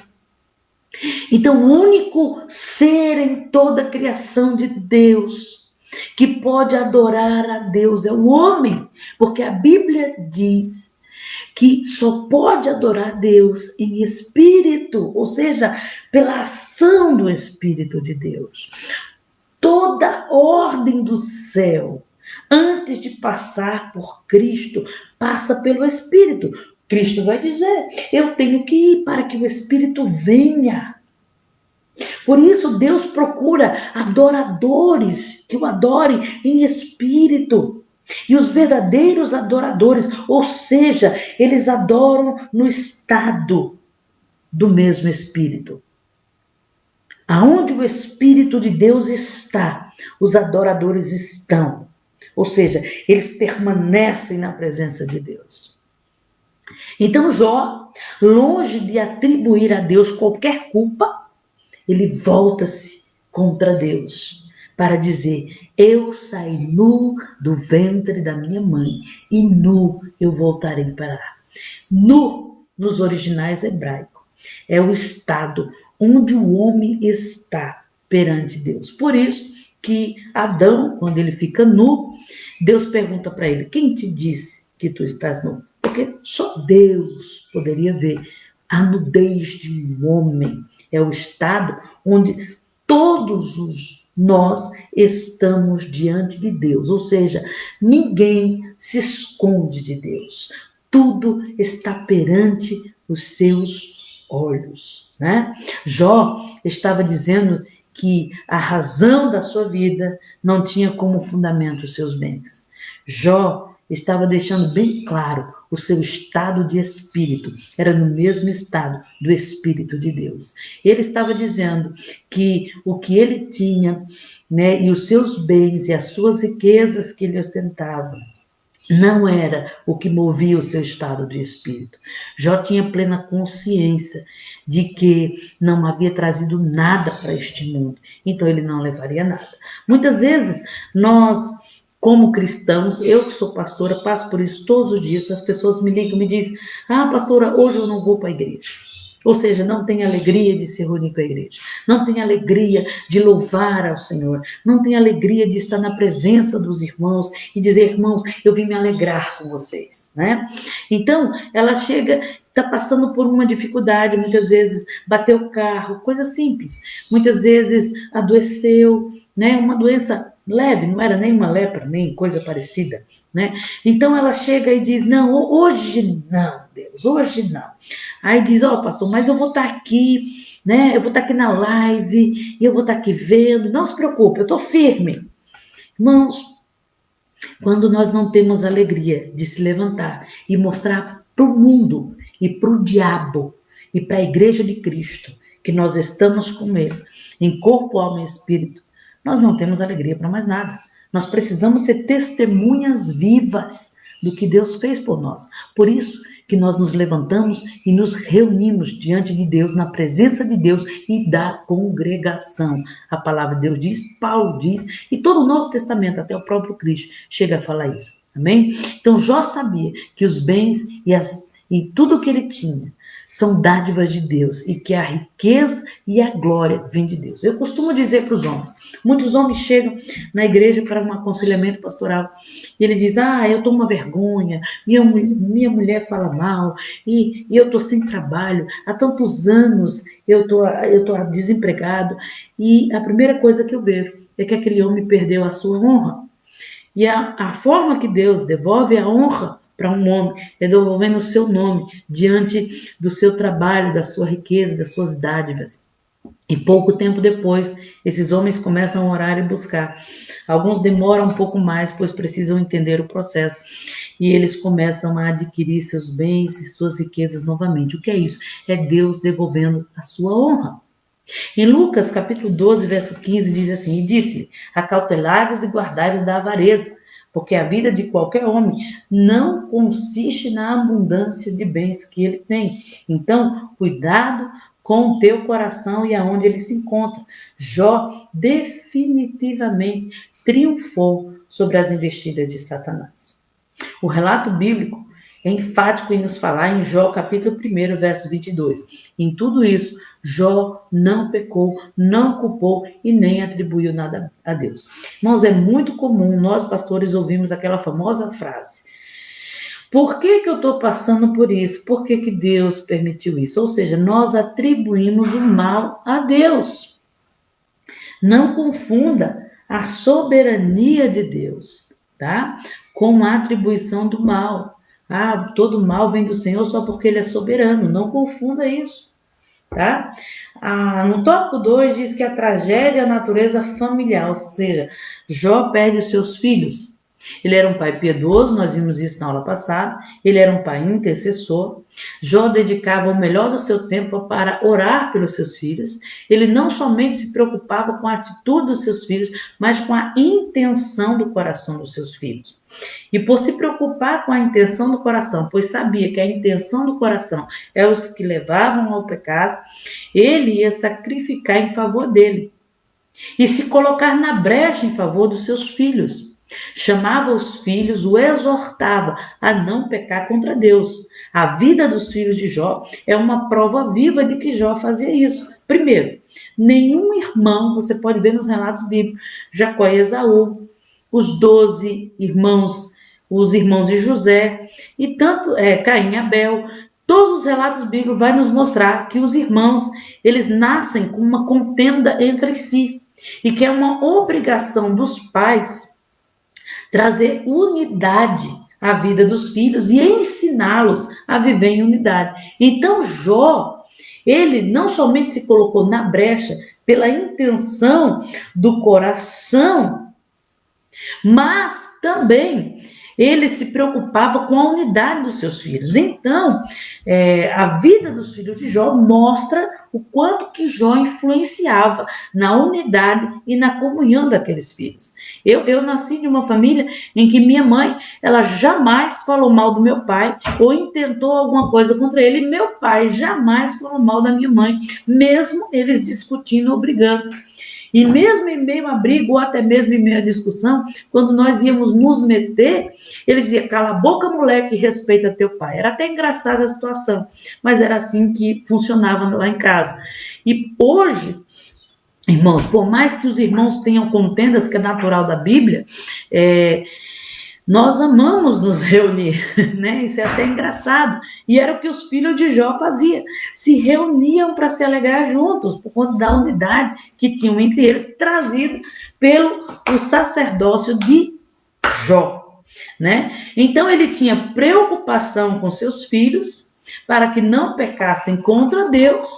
Então, o único ser em toda a criação de Deus que pode adorar a Deus é o homem, porque a Bíblia diz que só pode adorar a Deus em espírito, ou seja, pela ação do Espírito de Deus. Toda ordem do céu, antes de passar por Cristo, passa pelo Espírito. Cristo vai dizer: eu tenho que ir para que o Espírito venha. Por isso Deus procura adoradores que o adorem em espírito. E os verdadeiros adoradores, ou seja, eles adoram no estado do mesmo Espírito. Aonde o Espírito de Deus está, os adoradores estão. Ou seja, eles permanecem na presença de Deus. Então Jó, longe de atribuir a Deus qualquer culpa, ele volta-se contra Deus para dizer: eu saí nu do ventre da minha mãe e nu eu voltarei para lá. Nu, nos originais hebraicos, é o estado onde o homem está perante Deus. Por isso que Adão, quando ele fica nu, Deus pergunta para ele: quem te disse que tu estás nu? Porque só Deus poderia ver a nudez de um homem. É o estado onde todos nós estamos diante de Deus. Ou seja, ninguém se esconde de Deus. Tudo está perante os seus olhos, né? Jó estava dizendo que a razão da sua vida não tinha como fundamento os seus bens. Jó estava deixando bem claro o seu estado de espírito, era no mesmo estado do Espírito de Deus. Ele estava dizendo que o que ele tinha, né, e os seus bens e as suas riquezas que ele ostentava, não era o que movia o seu estado de espírito. Jó tinha plena consciência de que não havia trazido nada para este mundo, então ele não levaria nada. Muitas vezes nós, como cristãos, eu que sou pastora, passo por isso todos os dias. As pessoas me ligam e me dizem: ah, pastora, hoje eu não vou para a igreja. Ou seja, não tem alegria de se reunir com a igreja, não tem alegria de louvar ao Senhor, não tem alegria de estar na presença dos irmãos e dizer: irmãos, eu vim me alegrar com vocês, né? Então, ela chega, está passando por uma dificuldade, muitas vezes bateu o carro, coisa simples, muitas vezes adoeceu, né? Uma doença leve, não era nem uma lepra, nem coisa parecida, né? Então ela chega e diz: não, hoje não, Deus, hoje não. Aí diz: ó, pastor, mas eu vou estar aqui, né? Eu vou estar aqui na live, e eu vou estar aqui vendo. Não se preocupe, eu estou firme. Irmãos, quando nós não temos alegria de se levantar e mostrar para o mundo e para o diabo e para a igreja de Cristo que nós estamos com ele, em corpo, alma e espírito, nós não temos alegria para mais nada. Nós precisamos ser testemunhas vivas do que Deus fez por nós. Por isso que nós nos levantamos e nos reunimos diante de Deus, na presença de Deus e da congregação. A palavra de Deus diz, Paulo diz, e todo o Novo Testamento, até o próprio Cristo, chega a falar isso. Amém? Então Jó sabia que os bens e tudo o que ele tinha são dádivas de Deus e que a riqueza e a glória vêm de Deus. Eu costumo dizer para os homens, muitos homens chegam na igreja para um aconselhamento pastoral e ele diz: ah, eu estou uma vergonha, minha mulher fala mal e eu estou sem trabalho, há tantos anos eu tô desempregado, e a primeira coisa que eu vejo é que aquele homem perdeu a sua honra. E a forma que Deus devolve a honra para um homem é devolvendo o seu nome diante do seu trabalho, da sua riqueza, das suas dádivas. E pouco tempo depois, esses homens começam a orar e buscar. Alguns demoram um pouco mais, pois precisam entender o processo. E eles começam a adquirir seus bens e suas riquezas novamente. O que é isso? É Deus devolvendo a sua honra. Em Lucas, capítulo 12, verso 15, diz assim: e disse-lhe: acautelai-vos e guardai-vos da avareza, porque a vida de qualquer homem não consiste na abundância de bens que ele tem. Então, cuidado com o teu coração e aonde ele se encontra. Jó definitivamente triunfou sobre as investidas de Satanás. O relato bíblico é enfático em nos falar em Jó, capítulo 1, verso 22. Em tudo isso, Jó não pecou, não culpou e nem atribuiu nada a Deus. Irmãos, é muito comum nós, pastores, ouvirmos aquela famosa frase: por que eu estou passando por isso? Por que Deus permitiu isso? Ou seja, nós atribuímos o mal a Deus. Não confunda a soberania de Deus, tá? Com a atribuição do mal. Ah, todo mal vem do Senhor só porque ele é soberano. Não confunda isso, tá? No tópico 2 diz que a tragédia é a natureza familiar, ou seja, Jó perde os seus filhos. Ele era um pai piedoso, nós vimos isso na aula passada. Ele era um pai intercessor. Jó dedicava o melhor do seu tempo para orar pelos seus filhos. Ele não somente se preocupava com a atitude dos seus filhos, mas com a intenção do coração dos seus filhos. E por se preocupar com a intenção do coração, pois sabia que a intenção do coração é os que levavam ao pecado, ele ia sacrificar em favor dele e se colocar na brecha em favor dos seus filhos. Chamava os filhos, o exortava a não pecar contra Deus. A vida dos filhos de Jó é uma prova viva de que Jó fazia isso. Primeiro, nenhum irmão, você pode ver nos relatos bíblicos, Jacó e Esaú, os 12 irmãos, os irmãos de José, e tanto Caim e Abel, todos os relatos bíblicos vão nos mostrar que os irmãos, eles nascem com uma contenda entre si, e que é uma obrigação dos pais trazer unidade à vida dos filhos e ensiná-los a viver em unidade. Então Jó, ele não somente se colocou na brecha pela intenção do coração, mas também ele se preocupava com a unidade dos seus filhos. Então, a vida dos filhos de Jó mostra o quanto que Jó influenciava na unidade e na comunhão daqueles filhos. Eu nasci de uma família em que minha mãe, ela jamais falou mal do meu pai ou intentou alguma coisa contra ele, e meu pai jamais falou mal da minha mãe, mesmo eles discutindo ou brigando. E mesmo em meio a briga, ou até mesmo em meio a discussão, quando nós íamos nos meter, ele dizia: cala a boca, moleque, e respeita teu pai. Era até engraçada a situação, mas era assim que funcionava lá em casa. E hoje, irmãos, por mais que os irmãos tenham contendas, que é natural da Bíblia, nós amamos nos reunir, né? Isso é até engraçado. E era o que os filhos de Jó faziam. Se reuniam para se alegrar juntos, por conta da unidade que tinham entre eles, trazida pelo o sacerdócio de Jó, né? Então ele tinha preocupação com seus filhos para que não pecassem contra Deus,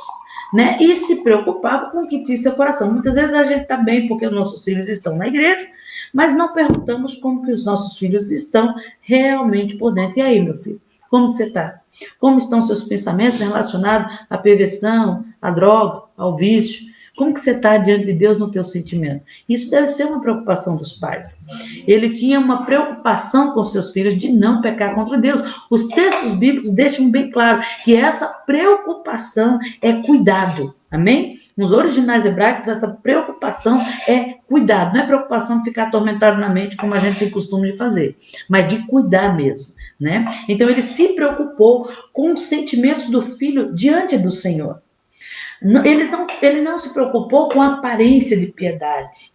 né? E se preocupava com o que tinha seu coração. Muitas vezes a gente está bem porque os nossos filhos estão na igreja, mas não perguntamos como que os nossos filhos estão realmente por dentro. E aí, meu filho, como você está? Como estão seus pensamentos relacionados à perversão, à droga, ao vício? Como que você está diante de Deus no teu sentimento? Isso deve ser uma preocupação dos pais. Ele tinha uma preocupação com seus filhos de não pecar contra Deus. Os textos bíblicos deixam bem claro que essa preocupação é cuidado. Amém? Nos originais hebraicos, essa preocupação é cuidado. Não é preocupação de ficar atormentado na mente, como a gente tem costume de fazer, mas de cuidar mesmo, né? Então, ele se preocupou com os sentimentos do filho diante do Senhor. Ele não se preocupou com a aparência de piedade,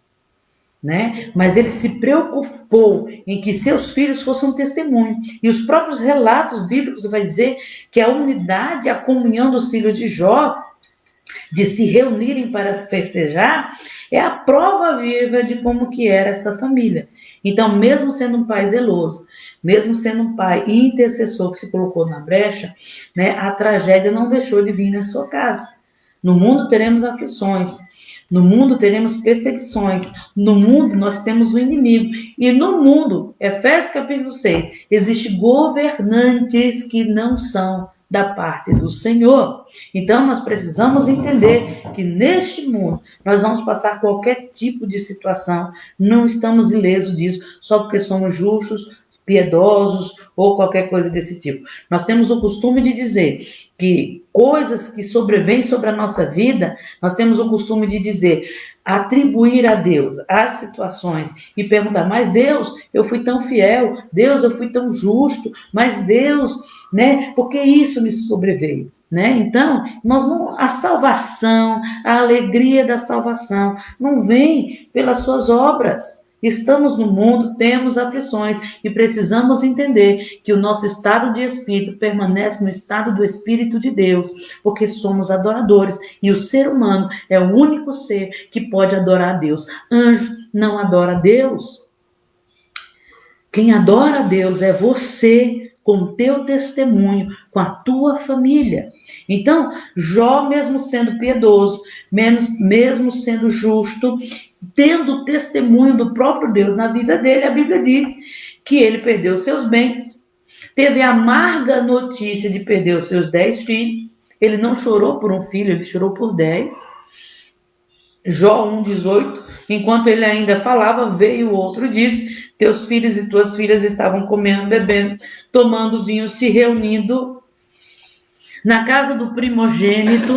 né? Mas ele se preocupou em que seus filhos fossem um testemunho. E os próprios relatos bíblicos vão dizer que a unidade, a comunhão dos filhos de Jó, de se reunirem para se festejar, é a prova viva de como que era essa família. Então, mesmo sendo um pai zeloso, mesmo sendo um pai intercessor que se colocou na brecha, né, a tragédia não deixou de vir na sua casa. No mundo teremos aflições, no mundo teremos perseguições, no mundo nós temos o inimigo. E no mundo, Efésios capítulo 6, existem governantes que não são da parte do Senhor. Então nós precisamos entender que neste mundo nós vamos passar qualquer tipo de situação, não estamos ilesos disso, só porque somos justos, piedosos ou qualquer coisa desse tipo. Nós temos o costume de dizer que coisas que sobrevêm sobre a nossa vida, nós temos o costume de dizer, atribuir a Deus as situações e perguntar: mas Deus, eu fui tão fiel, Deus, eu fui tão justo, mas Deus, né, por que isso me sobreveio? Né? Então, a salvação, a alegria da salvação não vem pelas suas obras. Estamos no mundo, temos aflições e precisamos entender que o nosso estado de espírito permanece no estado do Espírito de Deus, porque somos adoradores e o ser humano é o único ser que pode adorar a Deus. Anjo não adora a Deus. Quem adora a Deus é você, com o teu testemunho, com a tua família. Então, Jó, mesmo sendo piedoso, mesmo sendo justo, tendo o testemunho do próprio Deus na vida dele, a Bíblia diz que ele perdeu seus bens, teve a amarga notícia de perder os seus 10 filhos, ele não chorou por um filho, ele chorou por 10. Jó 1,18, enquanto ele ainda falava, veio o outro e disse: teus filhos e tuas filhas estavam comendo, bebendo, tomando vinho, se reunindo na casa do primogênito,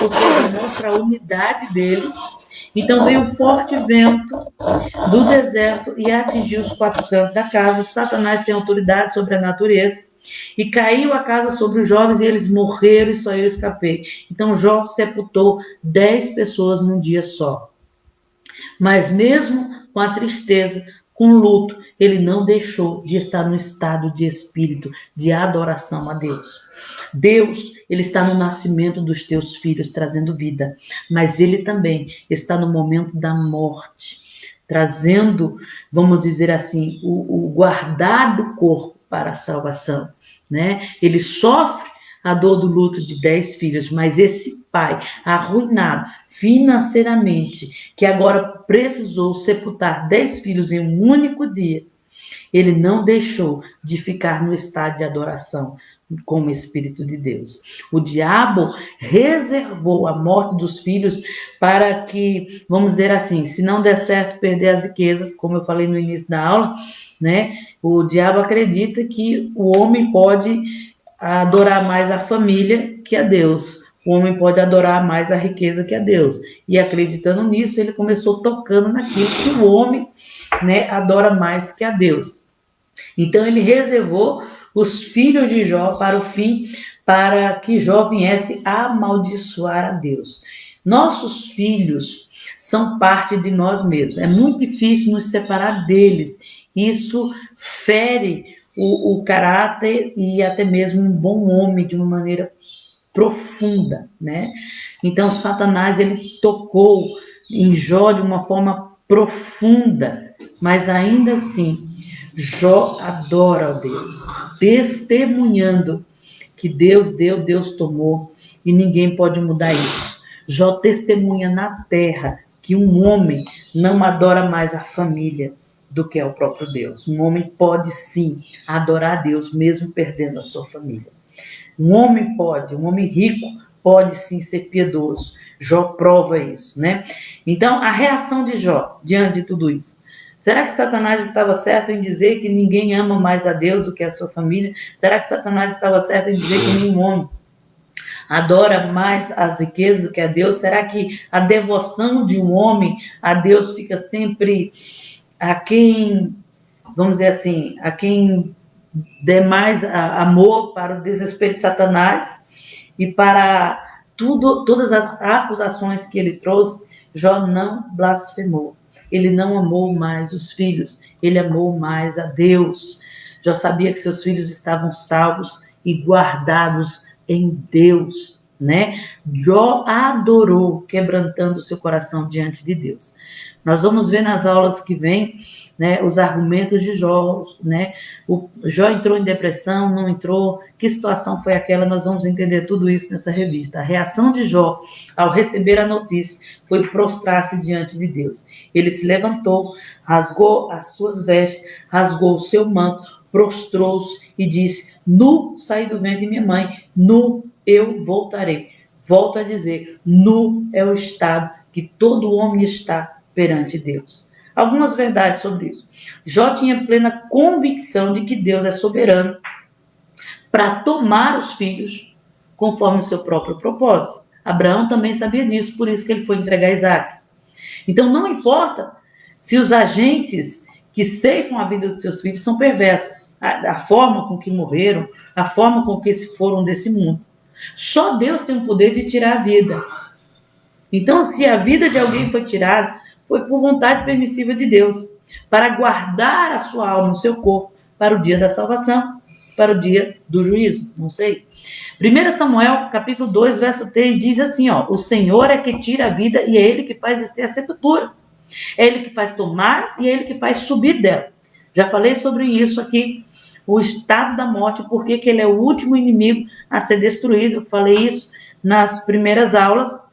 ou seja, mostra a unidade deles. Então veio um forte vento do deserto e atingiu os 4 cantos da casa. Satanás tem autoridade sobre a natureza. E caiu a casa sobre os jovens e eles morreram e só eu escapei. Então Jó sepultou 10 pessoas num dia só. Mas mesmo com a tristeza, com o luto, ele não deixou de estar no estado de espírito, de adoração a Deus. Deus, ele está no nascimento dos teus filhos, trazendo vida, mas ele também está no momento da morte, trazendo, vamos dizer assim, o guardar do corpo para a salvação, né? Ele sofre a dor do luto de 10 filhos, mas esse pai arruinado financeiramente, que agora precisou sepultar 10 filhos em um único dia, ele não deixou de ficar no estado de adoração. como Espírito de Deus. O diabo reservou a morte dos filhos para que, vamos dizer assim, se não der certo perder as riquezas, como eu falei no início da aula, né? O diabo acredita que o homem pode adorar mais a família que a Deus. O homem pode adorar mais a riqueza que a Deus. E acreditando nisso, ele começou tocando naquilo que o homem, né, adora mais que a Deus. Então ele reservou os filhos de Jó para o fim, para que Jó viesse a amaldiçoar a Deus. Nossos filhos são parte de nós mesmos. É muito difícil nos separar deles. Isso fere o caráter e até mesmo um bom homem de uma maneira profunda, né? Então Satanás ele tocou em Jó de uma forma profunda, mas ainda assim Jó adora a Deus, testemunhando que Deus deu, Deus tomou, e ninguém pode mudar isso. Jó testemunha na terra que um homem não adora mais a família do que é o próprio Deus. Um homem pode sim adorar a Deus mesmo perdendo a sua família. Um homem rico pode sim ser piedoso. Jó prova isso, né? Então, a reação de Jó diante de tudo isso. Será que Satanás estava certo em dizer que ninguém ama mais a Deus do que a sua família? Será que Satanás estava certo em dizer que nenhum homem adora mais as riquezas do que a Deus? Será que a devoção de um homem a Deus fica sempre a quem, vamos dizer assim, a quem dê mais amor para o desespero de Satanás e para todas as acusações que ele trouxe? Jó não blasfemou. Ele não amou mais os filhos, ele amou mais a Deus. Jó sabia que seus filhos estavam salvos e guardados em Deus, né? Jó adorou, quebrantando seu coração diante de Deus. Nós vamos ver nas aulas que vem, né, os argumentos de Jó, né? O Jó entrou em depressão, não entrou, que situação foi aquela? Nós vamos entender tudo isso nessa revista. A reação de Jó ao receber a notícia foi prostrar-se diante de Deus. Ele se levantou, rasgou as suas vestes, rasgou o seu manto, prostrou-se e disse: nu saí do ventre de minha mãe, nu eu voltarei. Volto a dizer, nu é o estado que todo homem está perante Deus. Algumas verdades sobre isso. Jó tinha plena convicção de que Deus é soberano para tomar os filhos conforme o seu próprio propósito. Abraão também sabia disso, por isso que ele foi entregar Isaac. Então não importa se os agentes que ceifam a vida dos seus filhos são perversos, a forma com que morreram, a forma com que se foram desse mundo. Só Deus tem o poder de tirar a vida. Então, se a vida de alguém foi tirada, foi por vontade permissiva de Deus, para guardar a sua alma no seu corpo para o dia da salvação, para o dia do juízo, não sei. 1 Samuel, capítulo 2, verso 3, diz assim, ó: o Senhor é que tira a vida e é Ele que faz descer a sepultura. É Ele que faz tomar e é Ele que faz subir dela. Já falei sobre isso aqui, o estado da morte, porque que ele é o último inimigo a ser destruído. Falei isso nas primeiras aulas.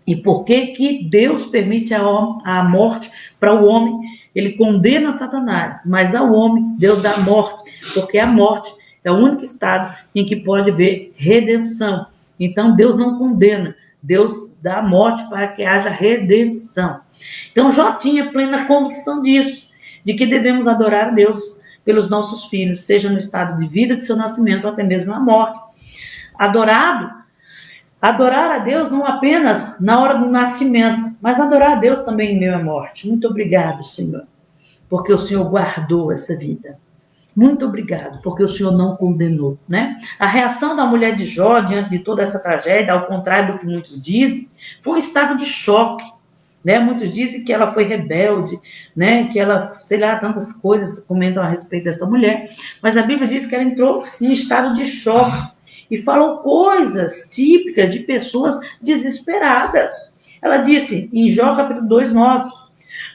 E por que Deus permite a morte para o homem? Ele condena Satanás, mas ao homem Deus dá a morte, porque a morte é o único estado em que pode haver redenção. Então Deus não condena, Deus dá a morte para que haja redenção. Então Jó tinha plena convicção disso, de que devemos adorar a Deus pelos nossos filhos, seja no estado de vida de seu nascimento ou até mesmo na morte. Adorar a Deus não apenas na hora do nascimento, mas adorar a Deus também em meio à morte. Muito obrigado, Senhor, porque o Senhor guardou essa vida. Muito obrigado, porque o Senhor não condenou, né? A reação da mulher de Jó diante de toda essa tragédia, ao contrário do que muitos dizem, foi um estado de choque, né? Muitos dizem que ela foi rebelde, né? Que ela, sei lá, tantas coisas comentam a respeito dessa mulher, mas a Bíblia diz que ela entrou em estado de choque e falou coisas típicas de pessoas desesperadas. Ela disse em Jó capítulo 2, 9: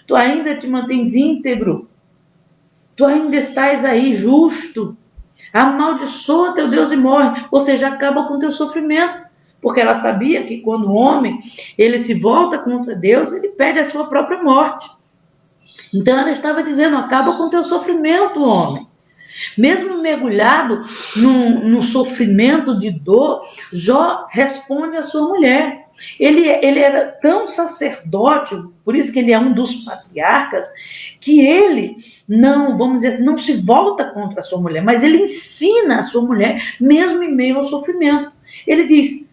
tu ainda te mantens íntegro, tu ainda estás aí justo, amaldiçoa teu Deus e morre, ou seja, acaba com teu sofrimento, porque ela sabia que quando o homem ele se volta contra Deus, ele perde a sua própria morte. Então ela estava dizendo: acaba com teu sofrimento, homem. Mesmo mergulhado no sofrimento de dor, Jó responde à sua mulher. Ele era tão sacerdote, por isso que ele é um dos patriarcas, que ele não, vamos dizer assim, não se volta contra a sua mulher, mas ele ensina a sua mulher, mesmo em meio ao sofrimento. Ele diz: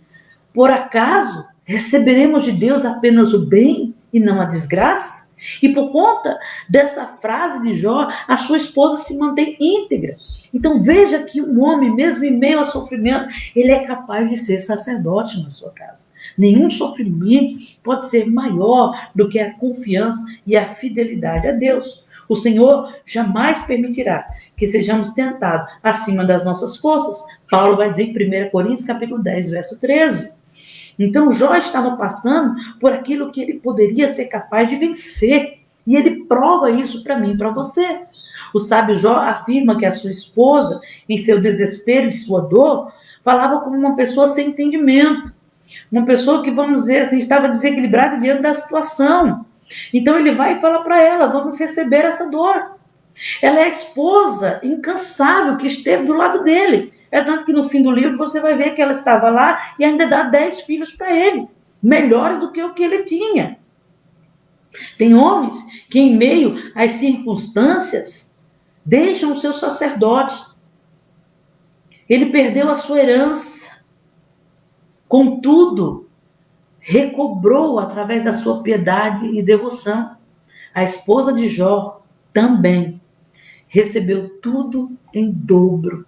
por acaso receberemos de Deus apenas o bem e não a desgraça? E por conta dessa frase de Jó, a sua esposa se mantém íntegra. Então veja que um homem, mesmo em meio ao sofrimento, ele é capaz de ser sacerdote na sua casa. Nenhum sofrimento pode ser maior do que a confiança e a fidelidade a Deus. O Senhor jamais permitirá que sejamos tentados acima das nossas forças. Paulo vai dizer em 1 Coríntios capítulo 10, verso 13. Então Jó estava passando por aquilo que ele poderia ser capaz de vencer. E ele prova isso para mim e para você. O sábio Jó afirma que a sua esposa, em seu desespero e sua dor, falava como uma pessoa sem entendimento. Uma pessoa que, vamos dizer assim, estava desequilibrada diante da situação. Então ele vai e fala para ela: vamos receber essa dor. Ela é a esposa incansável que esteve do lado dele. É tanto que no fim do livro você vai ver que ela estava lá e ainda dá 10 filhos para ele, melhores do que o que ele tinha. Tem homens que, em meio às circunstâncias, deixam os seus sacerdotes. Ele perdeu a sua herança. Contudo, recobrou através da sua piedade e devoção. A esposa de Jó também recebeu tudo em dobro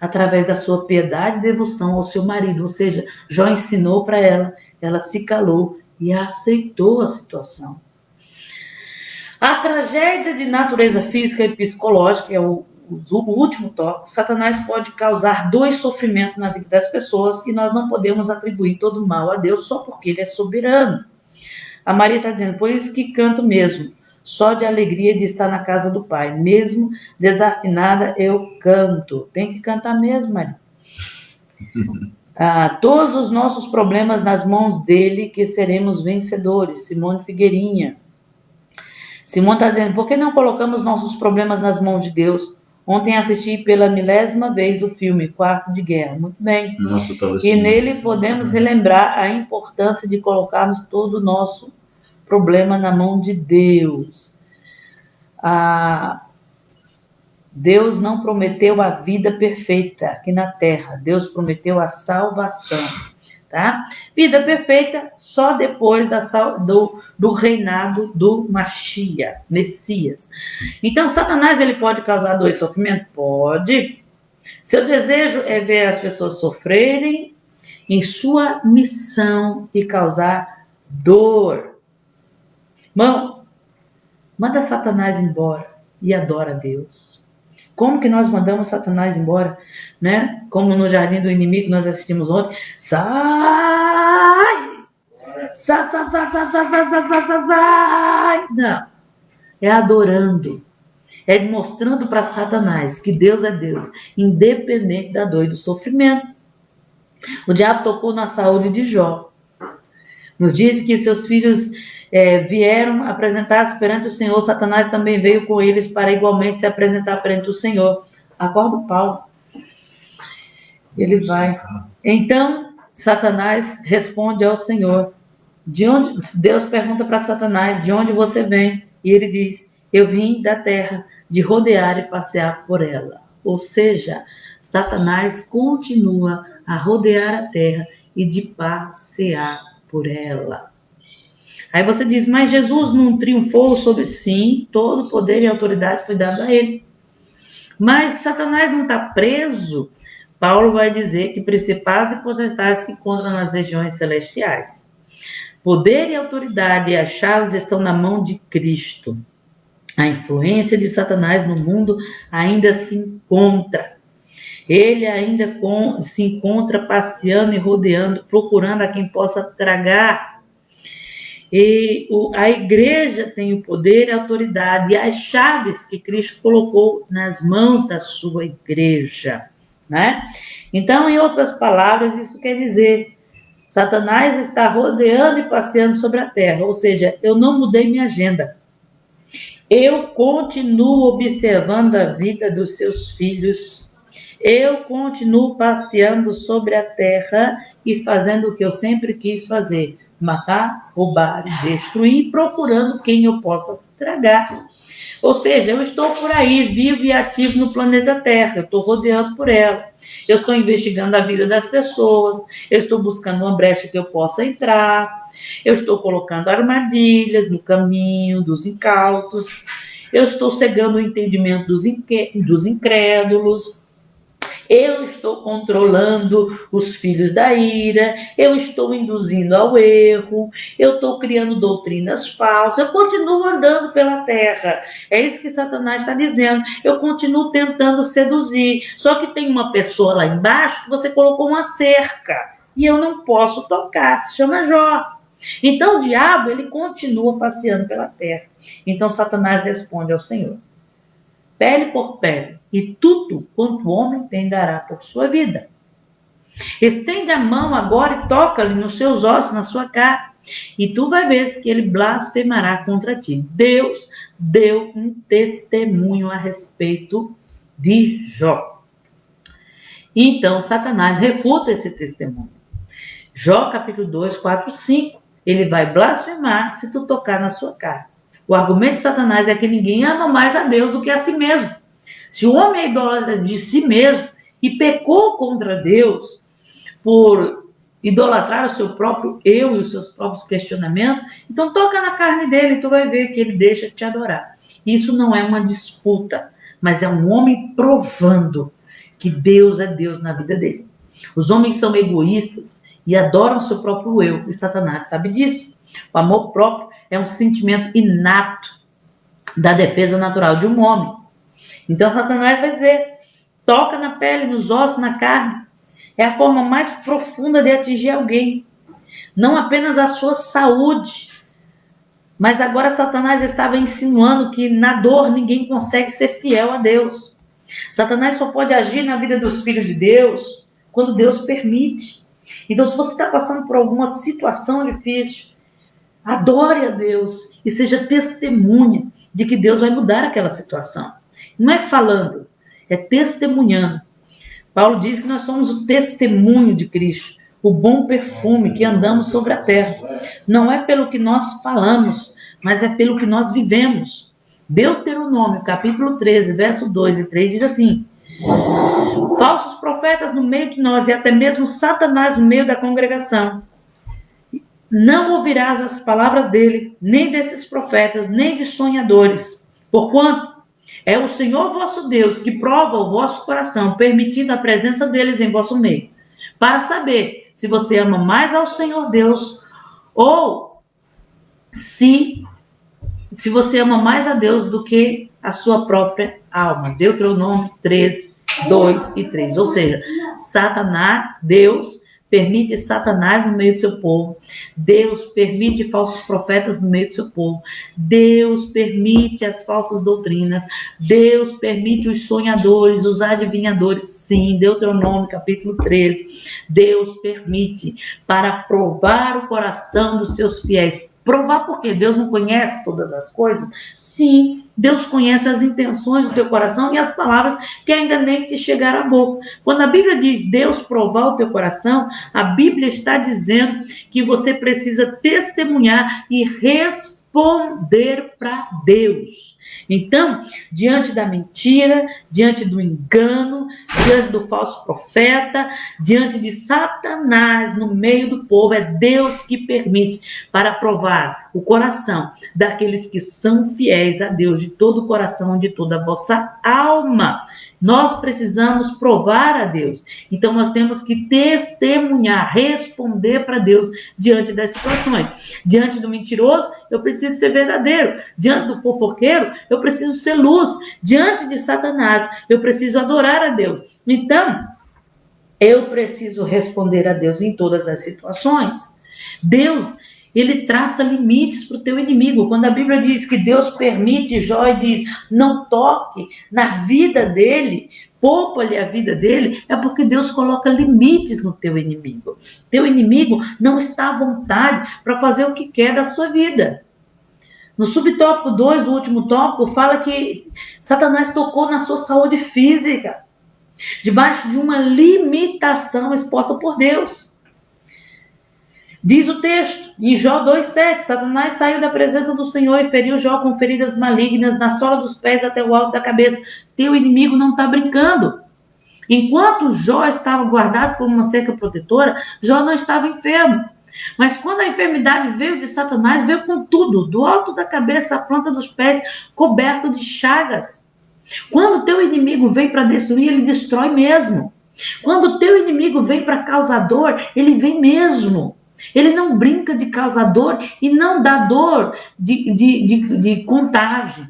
através da sua piedade e devoção ao seu marido. Ou seja, Jó ensinou para ela, ela se calou e aceitou a situação. A tragédia de natureza física e psicológica é o último tópico. Satanás pode causar 2 sofrimentos na vida das pessoas e nós não podemos atribuir todo o mal a Deus só porque ele é soberano. A Maria está dizendo: por isso que canto mesmo, só de alegria de estar na casa do Pai. Mesmo desafinada, eu canto. Tem que cantar mesmo, Maria. Todos os nossos problemas nas mãos dele, que seremos vencedores. Simone Figueirinha. Simone está dizendo: por que não colocamos nossos problemas nas mãos de Deus? Ontem assisti pela 1000ª vez o filme Quarto de Guerra. Muito bem. Nossa, e nele podemos relembrar a importância de colocarmos todo o nosso problema na mão de Deus. Deus não prometeu a vida perfeita aqui na terra. Deus prometeu a salvação. Tá? Vida perfeita só depois do reinado do Messias. Então, Satanás ele pode causar 2 sofrimentos? Pode. Seu desejo é ver as pessoas sofrerem em sua missão e causar dor. Irmão, manda Satanás embora e adora a Deus. Como que nós mandamos Satanás embora? Né? Como no Jardim do Inimigo nós assistimos ontem. Sai! Sai! Não. É adorando. É mostrando para Satanás que Deus é Deus, independente da dor e do sofrimento. O diabo tocou na saúde de Jó. Nos dias que seus filhos vieram apresentar-se perante o Senhor, Satanás também veio com eles para igualmente se apresentar perante o Senhor. Acorda o Paulo. Ele vai. Então, Satanás responde ao Senhor. Deus pergunta para Satanás: de onde você vem? E ele diz: eu vim da terra, de rodear e passear por ela. Ou seja, Satanás continua a rodear a terra e de passear por ela. Aí você diz: mas Jesus não triunfou sobre si? Todo poder e autoridade foi dado a ele. Mas Satanás não está preso. Paulo vai dizer que principados e potestades se encontram nas regiões celestiais. Poder e autoridade e as chaves estão na mão de Cristo. A influência de Satanás no mundo ainda se encontra. Ele ainda se encontra passeando e rodeando, procurando a quem possa tragar. E a igreja tem o poder e a autoridade e as chaves que Cristo colocou nas mãos da sua igreja. Né? Então, em outras palavras, isso quer dizer: Satanás está rodeando e passeando sobre a terra, ou seja, eu não mudei minha agenda. Eu continuo observando a vida dos seus filhos. Eu continuo passeando sobre a terra e fazendo o que eu sempre quis fazer: matar, roubar e destruir, procurando quem eu possa tragar. Ou seja, eu estou por aí, vivo e ativo no planeta Terra, eu estou rodeando por ela, eu estou investigando a vida das pessoas, eu estou buscando uma brecha que eu possa entrar, eu estou colocando armadilhas no caminho dos incautos, eu estou cegando o entendimento dos incrédulos, eu estou controlando os filhos da ira, eu estou induzindo ao erro, eu estou criando doutrinas falsas, eu continuo andando pela terra. É isso que Satanás está dizendo. Eu continuo tentando seduzir. Só que tem uma pessoa lá embaixo que você colocou uma cerca e eu não posso tocar. Se chama Jó. Então o diabo, ele continua passeando pela terra. Então Satanás responde ao Senhor: pele por pele, e tudo quanto o homem tem dará por sua vida. Estende a mão agora e toca-lhe nos seus ossos, na sua carne, e tu vai ver que ele blasfemará contra ti. Deus deu um testemunho a respeito de Jó. Então Satanás refuta esse testemunho. Jó capítulo 2, 4, 5. Ele vai blasfemar se tu tocar na sua carne. O argumento de Satanás é que ninguém ama mais a Deus do que a si mesmo. Se o homem é idólatra de si mesmo e pecou contra Deus por idolatrar o seu próprio eu e os seus próprios questionamentos, então toca na carne dele e tu vai ver que ele deixa de te adorar. Isso não é uma disputa, mas é um homem provando que Deus é Deus na vida dele. Os homens são egoístas e adoram o seu próprio eu, e Satanás sabe disso. O amor próprio é um sentimento inato da defesa natural de um homem. Então Satanás vai dizer: toca na pele, nos ossos, na carne. É a forma mais profunda de atingir alguém. Não apenas a sua saúde, mas agora Satanás estava insinuando que na dor ninguém consegue ser fiel a Deus. Satanás só pode agir na vida dos filhos de Deus quando Deus permite. Então, se você está passando por alguma situação difícil, adore a Deus e seja testemunha de que Deus vai mudar aquela situação. Não é falando, é testemunhando. Paulo diz que nós somos o testemunho de Cristo, o bom perfume que andamos sobre a terra. Não é pelo que nós falamos, mas é pelo que nós vivemos. Deuteronômio, capítulo 13, verso 2 e 3, diz assim: falsos profetas no meio de nós e até mesmo Satanás no meio da congregação. Não ouvirás as palavras dele, nem desses profetas, nem de sonhadores, porquanto é o Senhor vosso Deus que prova o vosso coração, permitindo a presença deles em vosso meio, para saber se você ama mais ao Senhor Deus ou se você ama mais a Deus do que a sua própria alma. Deuteronômio 13, 2 e 3. Ou seja, Satanás, Deus permite Satanás no meio do seu povo. Deus permite falsos profetas no meio do seu povo. Deus permite as falsas doutrinas. Deus permite os sonhadores, os adivinhadores. Sim, Deuteronômio capítulo 13. Deus permite para provar o coração dos seus fiéis. Provar porque Deus não conhece todas as coisas? Sim, Deus conhece as intenções do teu coração e as palavras que ainda nem te chegaram à boca. Quando a Bíblia diz Deus provar o teu coração, a Bíblia está dizendo que você precisa testemunhar e responder para Deus. Então, diante da mentira, diante do engano, diante do falso profeta, diante de Satanás no meio do povo, é Deus que permite para provar o coração daqueles que são fiéis a Deus de todo o coração, de toda a vossa alma. Nós precisamos provar a Deus. Então, nós temos que testemunhar, responder para Deus diante das situações. Diante do mentiroso, eu preciso ser verdadeiro. Diante do fofoqueiro, eu preciso ser luz. Diante de Satanás, eu preciso adorar a Deus. Então, eu preciso responder a Deus em todas as situações. Deus, ele traça limites para o teu inimigo. Quando a Bíblia diz que Deus permite, Jó e diz, não toque na vida dele, poupa-lhe a vida dele, é porque Deus coloca limites no teu inimigo. Teu inimigo não está à vontade para fazer o que quer da sua vida. No subtópico 2, do último tópico, fala que Satanás tocou na sua saúde física, debaixo de uma limitação exposta por Deus. Diz o texto, em Jó 2,7, Satanás saiu da presença do Senhor e feriu Jó com feridas malignas na sola dos pés até o alto da cabeça. Teu inimigo não está brincando. Enquanto Jó estava guardado por uma cerca protetora, Jó não estava enfermo. Mas quando a enfermidade veio de Satanás, veio com tudo, do alto da cabeça à planta dos pés, coberto de chagas. Quando o teu inimigo vem para destruir, ele destrói mesmo. Quando o teu inimigo vem para causar dor, ele vem mesmo. Ele não brinca de causar dor e não dá dor de contagem,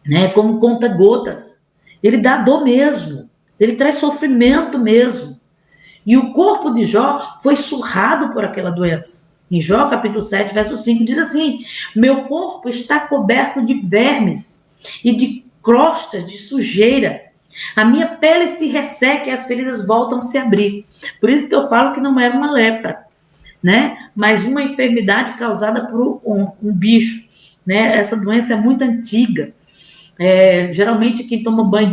né? Como conta-gotas. Ele dá dor mesmo. Ele traz sofrimento mesmo. E o corpo de Jó foi surrado por aquela doença. Em Jó, capítulo 7, verso 5, diz assim: meu corpo está coberto de vermes e de crostas, de sujeira. A minha pele se resseca e as feridas voltam a se abrir. Por isso que eu falo que não era uma lepra, né? Mas uma enfermidade causada por um bicho, né? Essa doença é muito antiga. Geralmente quem toma banho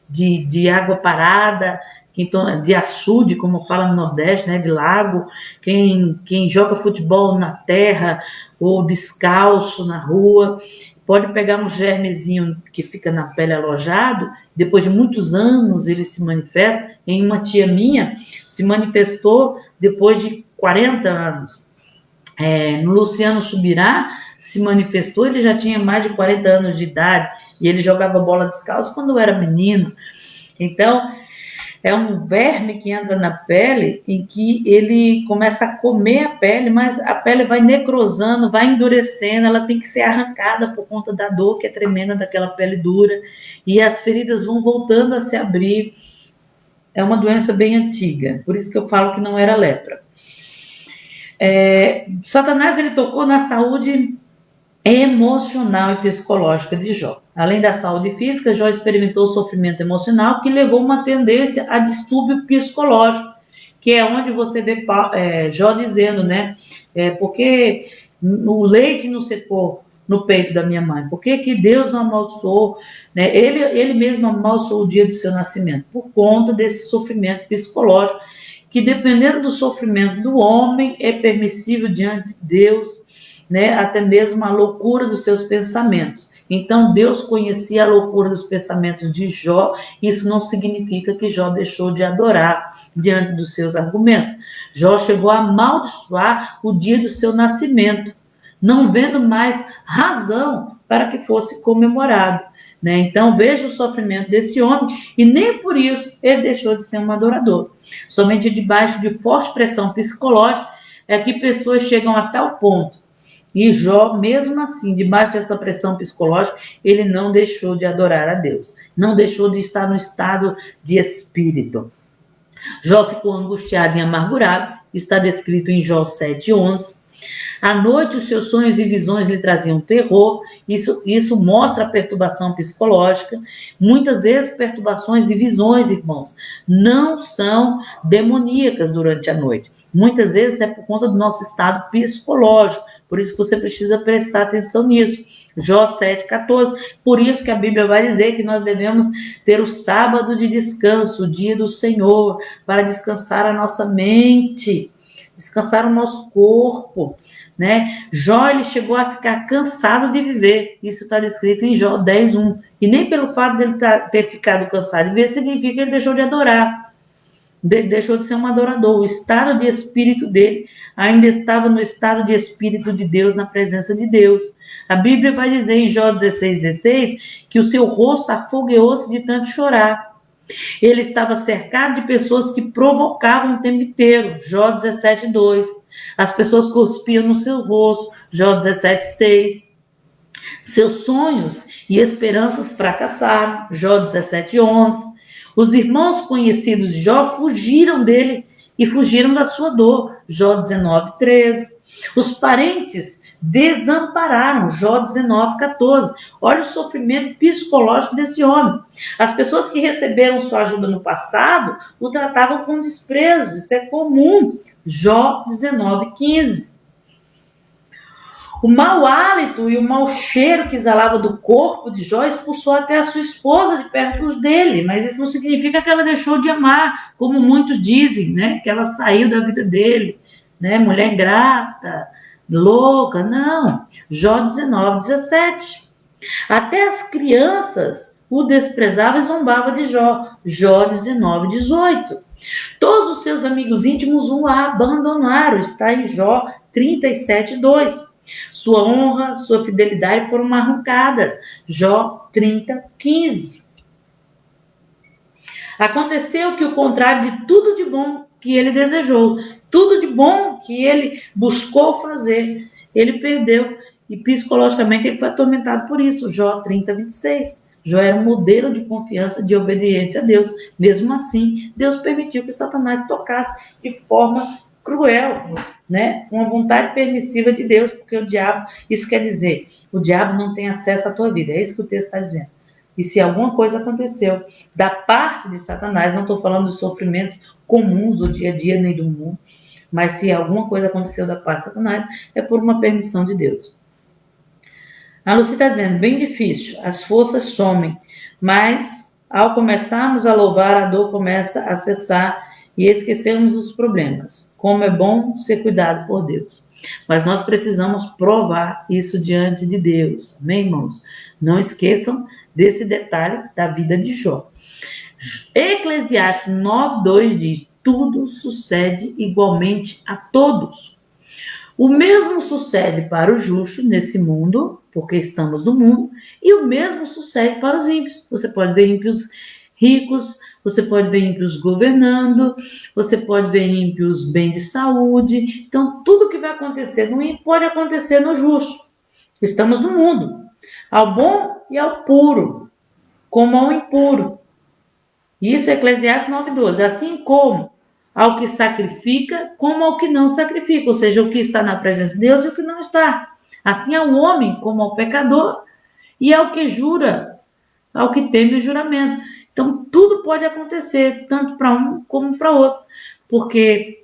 de água parada, quem toma, de açude, como fala no Nordeste, né? De lago, quem joga futebol na terra ou descalço na rua, pode pegar um germezinho que fica na pele alojado, depois de muitos anos ele se manifesta. Em uma tia minha, se manifestou depois de 40 anos. No Luciano Subirá, se manifestou, ele já tinha mais de 40 anos de idade, e ele jogava bola descalço quando era menino. Então, é um verme que entra na pele, em que ele começa a comer a pele, mas a pele vai necrosando, vai endurecendo, ela tem que ser arrancada por conta da dor que é tremenda daquela pele dura, e as feridas vão voltando a se abrir. É uma doença bem antiga, por isso que eu falo que não era lepra. Satanás, ele tocou na saúde emocional e psicológica de Jó. Além da saúde física, Jó experimentou sofrimento emocional que levou uma tendência a distúrbio psicológico, que é onde você vê Jó dizendo, né? Porque o leite não secou no peito da minha mãe, por que Deus não amaldiçoou, né? Ele mesmo amaldiçoou o dia do seu nascimento, por conta desse sofrimento psicológico, que dependendo do sofrimento do homem, é permissível diante de Deus, né? Até mesmo a loucura dos seus pensamentos. Então Deus conhecia a loucura dos pensamentos de Jó. Isso não significa que Jó deixou de adorar diante dos seus argumentos. Jó chegou a amaldiçoar o dia do seu nascimento, não vendo mais razão para que fosse comemorado, né? Então veja o sofrimento desse homem, e nem por isso ele deixou de ser um adorador. Somente debaixo de forte pressão psicológica é que pessoas chegam a tal ponto. E Jó, mesmo assim, debaixo dessa pressão psicológica, ele não deixou de adorar a Deus, não deixou de estar no estado de espírito. Jó ficou angustiado e amargurado, está descrito em Jó 7:11. À noite, os seus sonhos e visões lhe traziam terror. Isso mostra a perturbação psicológica. Muitas vezes, perturbações de visões, irmãos, não são demoníacas durante a noite. Muitas vezes é por conta do nosso estado psicológico. Por isso que você precisa prestar atenção nisso. Jó 7:14. Por isso que a Bíblia vai dizer que nós devemos ter o sábado de descanso, o dia do Senhor, para descansar a nossa mente, descansar o nosso corpo, né? Jó, ele chegou a ficar cansado de viver. Isso está descrito em Jó 10:1. E nem pelo fato dele ter ficado cansado de viver significa que ele deixou de adorar, deixou de ser um adorador. O estado de espírito dele ainda estava no estado de espírito de Deus, na presença de Deus. A Bíblia vai dizer em Jó 16:16 que o seu rosto afogueou-se de tanto chorar. Ele estava cercado de pessoas que provocavam o tempo inteiro. Jó 17:2. As pessoas cuspiam no seu rosto. Jó 17:6. Seus sonhos e esperanças fracassaram. Jó 17:11. Os irmãos conhecidos de Jó fugiram dele e fugiram da sua dor. Jó 19:13. Os parentes desampararam. Jó 19:14. Olha o sofrimento psicológico desse homem. As pessoas que receberam sua ajuda no passado o tratavam com desprezo. Isso é comum. Jó 19:15. O mau hálito e o mau cheiro que exalava do corpo de Jó expulsou até a sua esposa de perto dele, mas isso não significa que ela deixou de amar, como muitos dizem, né? Que ela saiu da vida dele, né? Mulher ingrata, louca, não. Jó 19:17. Até as crianças o desprezavam e zombavam de Jó. Jó 19:18. Todos os seus amigos íntimos o abandonaram. Está em Jó 37:2. Sua honra, sua fidelidade foram arrancadas. Jó 30:15. Aconteceu que o contrário de tudo de bom que ele desejou, tudo de bom que ele buscou fazer, ele perdeu. E psicologicamente ele foi atormentado por isso. Jó 30:26. Jó era um modelo de confiança, de obediência a Deus. Mesmo assim, Deus permitiu que Satanás tocasse de forma cruel, né? Com a vontade permissiva de Deus, porque o diabo, isso quer dizer, o diabo não tem acesso à tua vida. É isso que o texto está dizendo. E se alguma coisa aconteceu da parte de Satanás, não estou falando dos sofrimentos comuns do dia a dia nem do mundo, mas se alguma coisa aconteceu da parte de Satanás, é por uma permissão de Deus. A Lucy está dizendo, bem difícil, as forças somem, mas ao começarmos a louvar, a dor começa a cessar e esquecemos os problemas. Como é bom ser cuidado por Deus. Mas nós precisamos provar isso diante de Deus. Amém, irmãos? Não esqueçam desse detalhe da vida de Jó. Eclesiastes 9:2 diz, tudo sucede igualmente a todos. O mesmo sucede para o justo nesse mundo, porque estamos no mundo, e o mesmo sucede para os ímpios. Você pode ver ímpios ricos, você pode ver ímpios governando, você pode ver ímpios bem de saúde. Então, tudo que vai acontecer no ímpio pode acontecer no justo. Estamos no mundo, ao bom e ao puro, como ao impuro. Isso é Eclesiastes 9:12. Assim como ao que sacrifica, como ao que não sacrifica, ou seja, o que está na presença de Deus e o que não está. Assim ao homem, como ao pecador, e ao que jura, ao que teme o juramento. Então, tudo pode acontecer, tanto para um como para outro, porque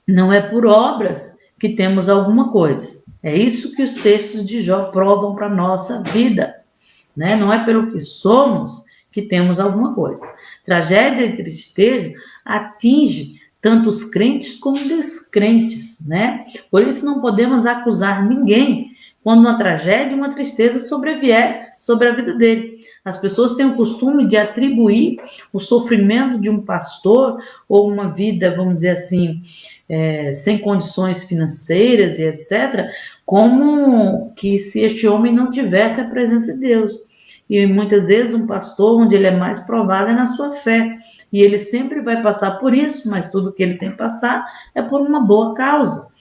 não é por obras que temos alguma coisa. É isso que os textos de Jó provam para a nossa vida, né? Não é pelo que somos que temos alguma coisa. Tragédia e tristeza atinge tanto os crentes como descrentes, né? Por isso não podemos acusar ninguém quando uma tragédia, uma tristeza sobrevier sobre a vida dele. As pessoas têm o costume de atribuir o sofrimento de um pastor ou uma vida, vamos dizer assim, sem condições financeiras e etc., como que se este homem não tivesse a presença de Deus. E muitas vezes um pastor, onde ele é mais provado, é na sua fé. E ele sempre vai passar por isso, mas tudo que ele tem que passar é por uma boa causa.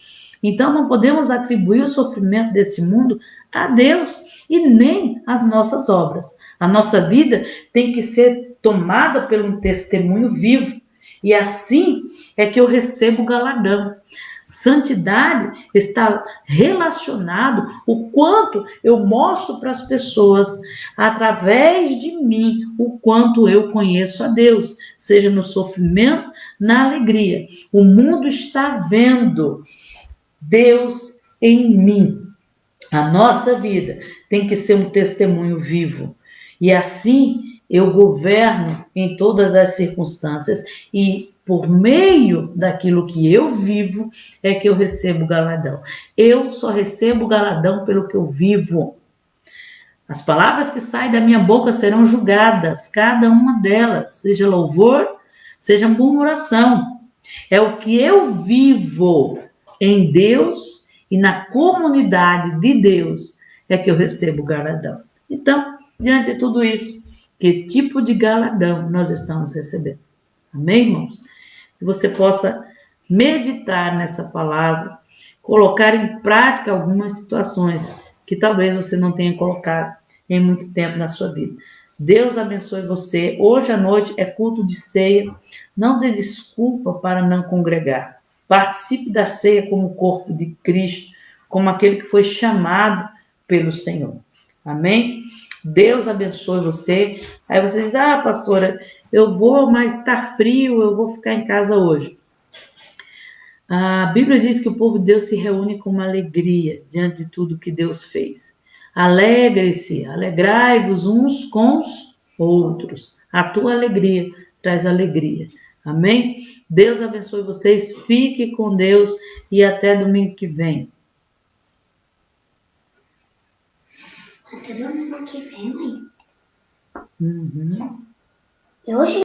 Então não podemos atribuir o sofrimento desse mundo a Deus e nem às nossas obras. A nossa vida tem que ser tomada por um testemunho vivo. E assim é que eu recebo o galardão. Santidade está relacionado o quanto eu mostro para as pessoas, através de mim, o quanto eu conheço a Deus, seja no sofrimento, na alegria. O mundo está vendo Deus em mim. A nossa vida tem que ser um testemunho vivo. E assim eu governo em todas as circunstâncias e por meio daquilo que eu vivo é que eu recebo o galardão. Eu só recebo o galardão pelo que eu vivo. As palavras que saem da minha boca serão julgadas, cada uma delas, seja louvor, seja murmuração. É o que eu vivo em Deus e na comunidade de Deus é que eu recebo o galardão. Então, diante de tudo isso, que tipo de galardão nós estamos recebendo? Amém, irmãos? Que você possa meditar nessa palavra, colocar em prática algumas situações que talvez você não tenha colocado em muito tempo na sua vida. Deus abençoe você. Hoje à noite é culto de ceia. Não dê desculpa para não congregar. Participe da ceia como corpo de Cristo, como aquele que foi chamado pelo Senhor. Amém? Deus abençoe você. Aí você diz, pastora, eu vou, mas está frio, eu vou ficar em casa hoje. A Bíblia diz que o povo de Deus se reúne com uma alegria diante de tudo que Deus fez. Alegre-se, alegrai-vos uns com os outros. A tua alegria traz alegria. Amém? Deus abençoe vocês, fique com Deus e até domingo que vem. Até domingo que vem, mãe. Uhum. Eu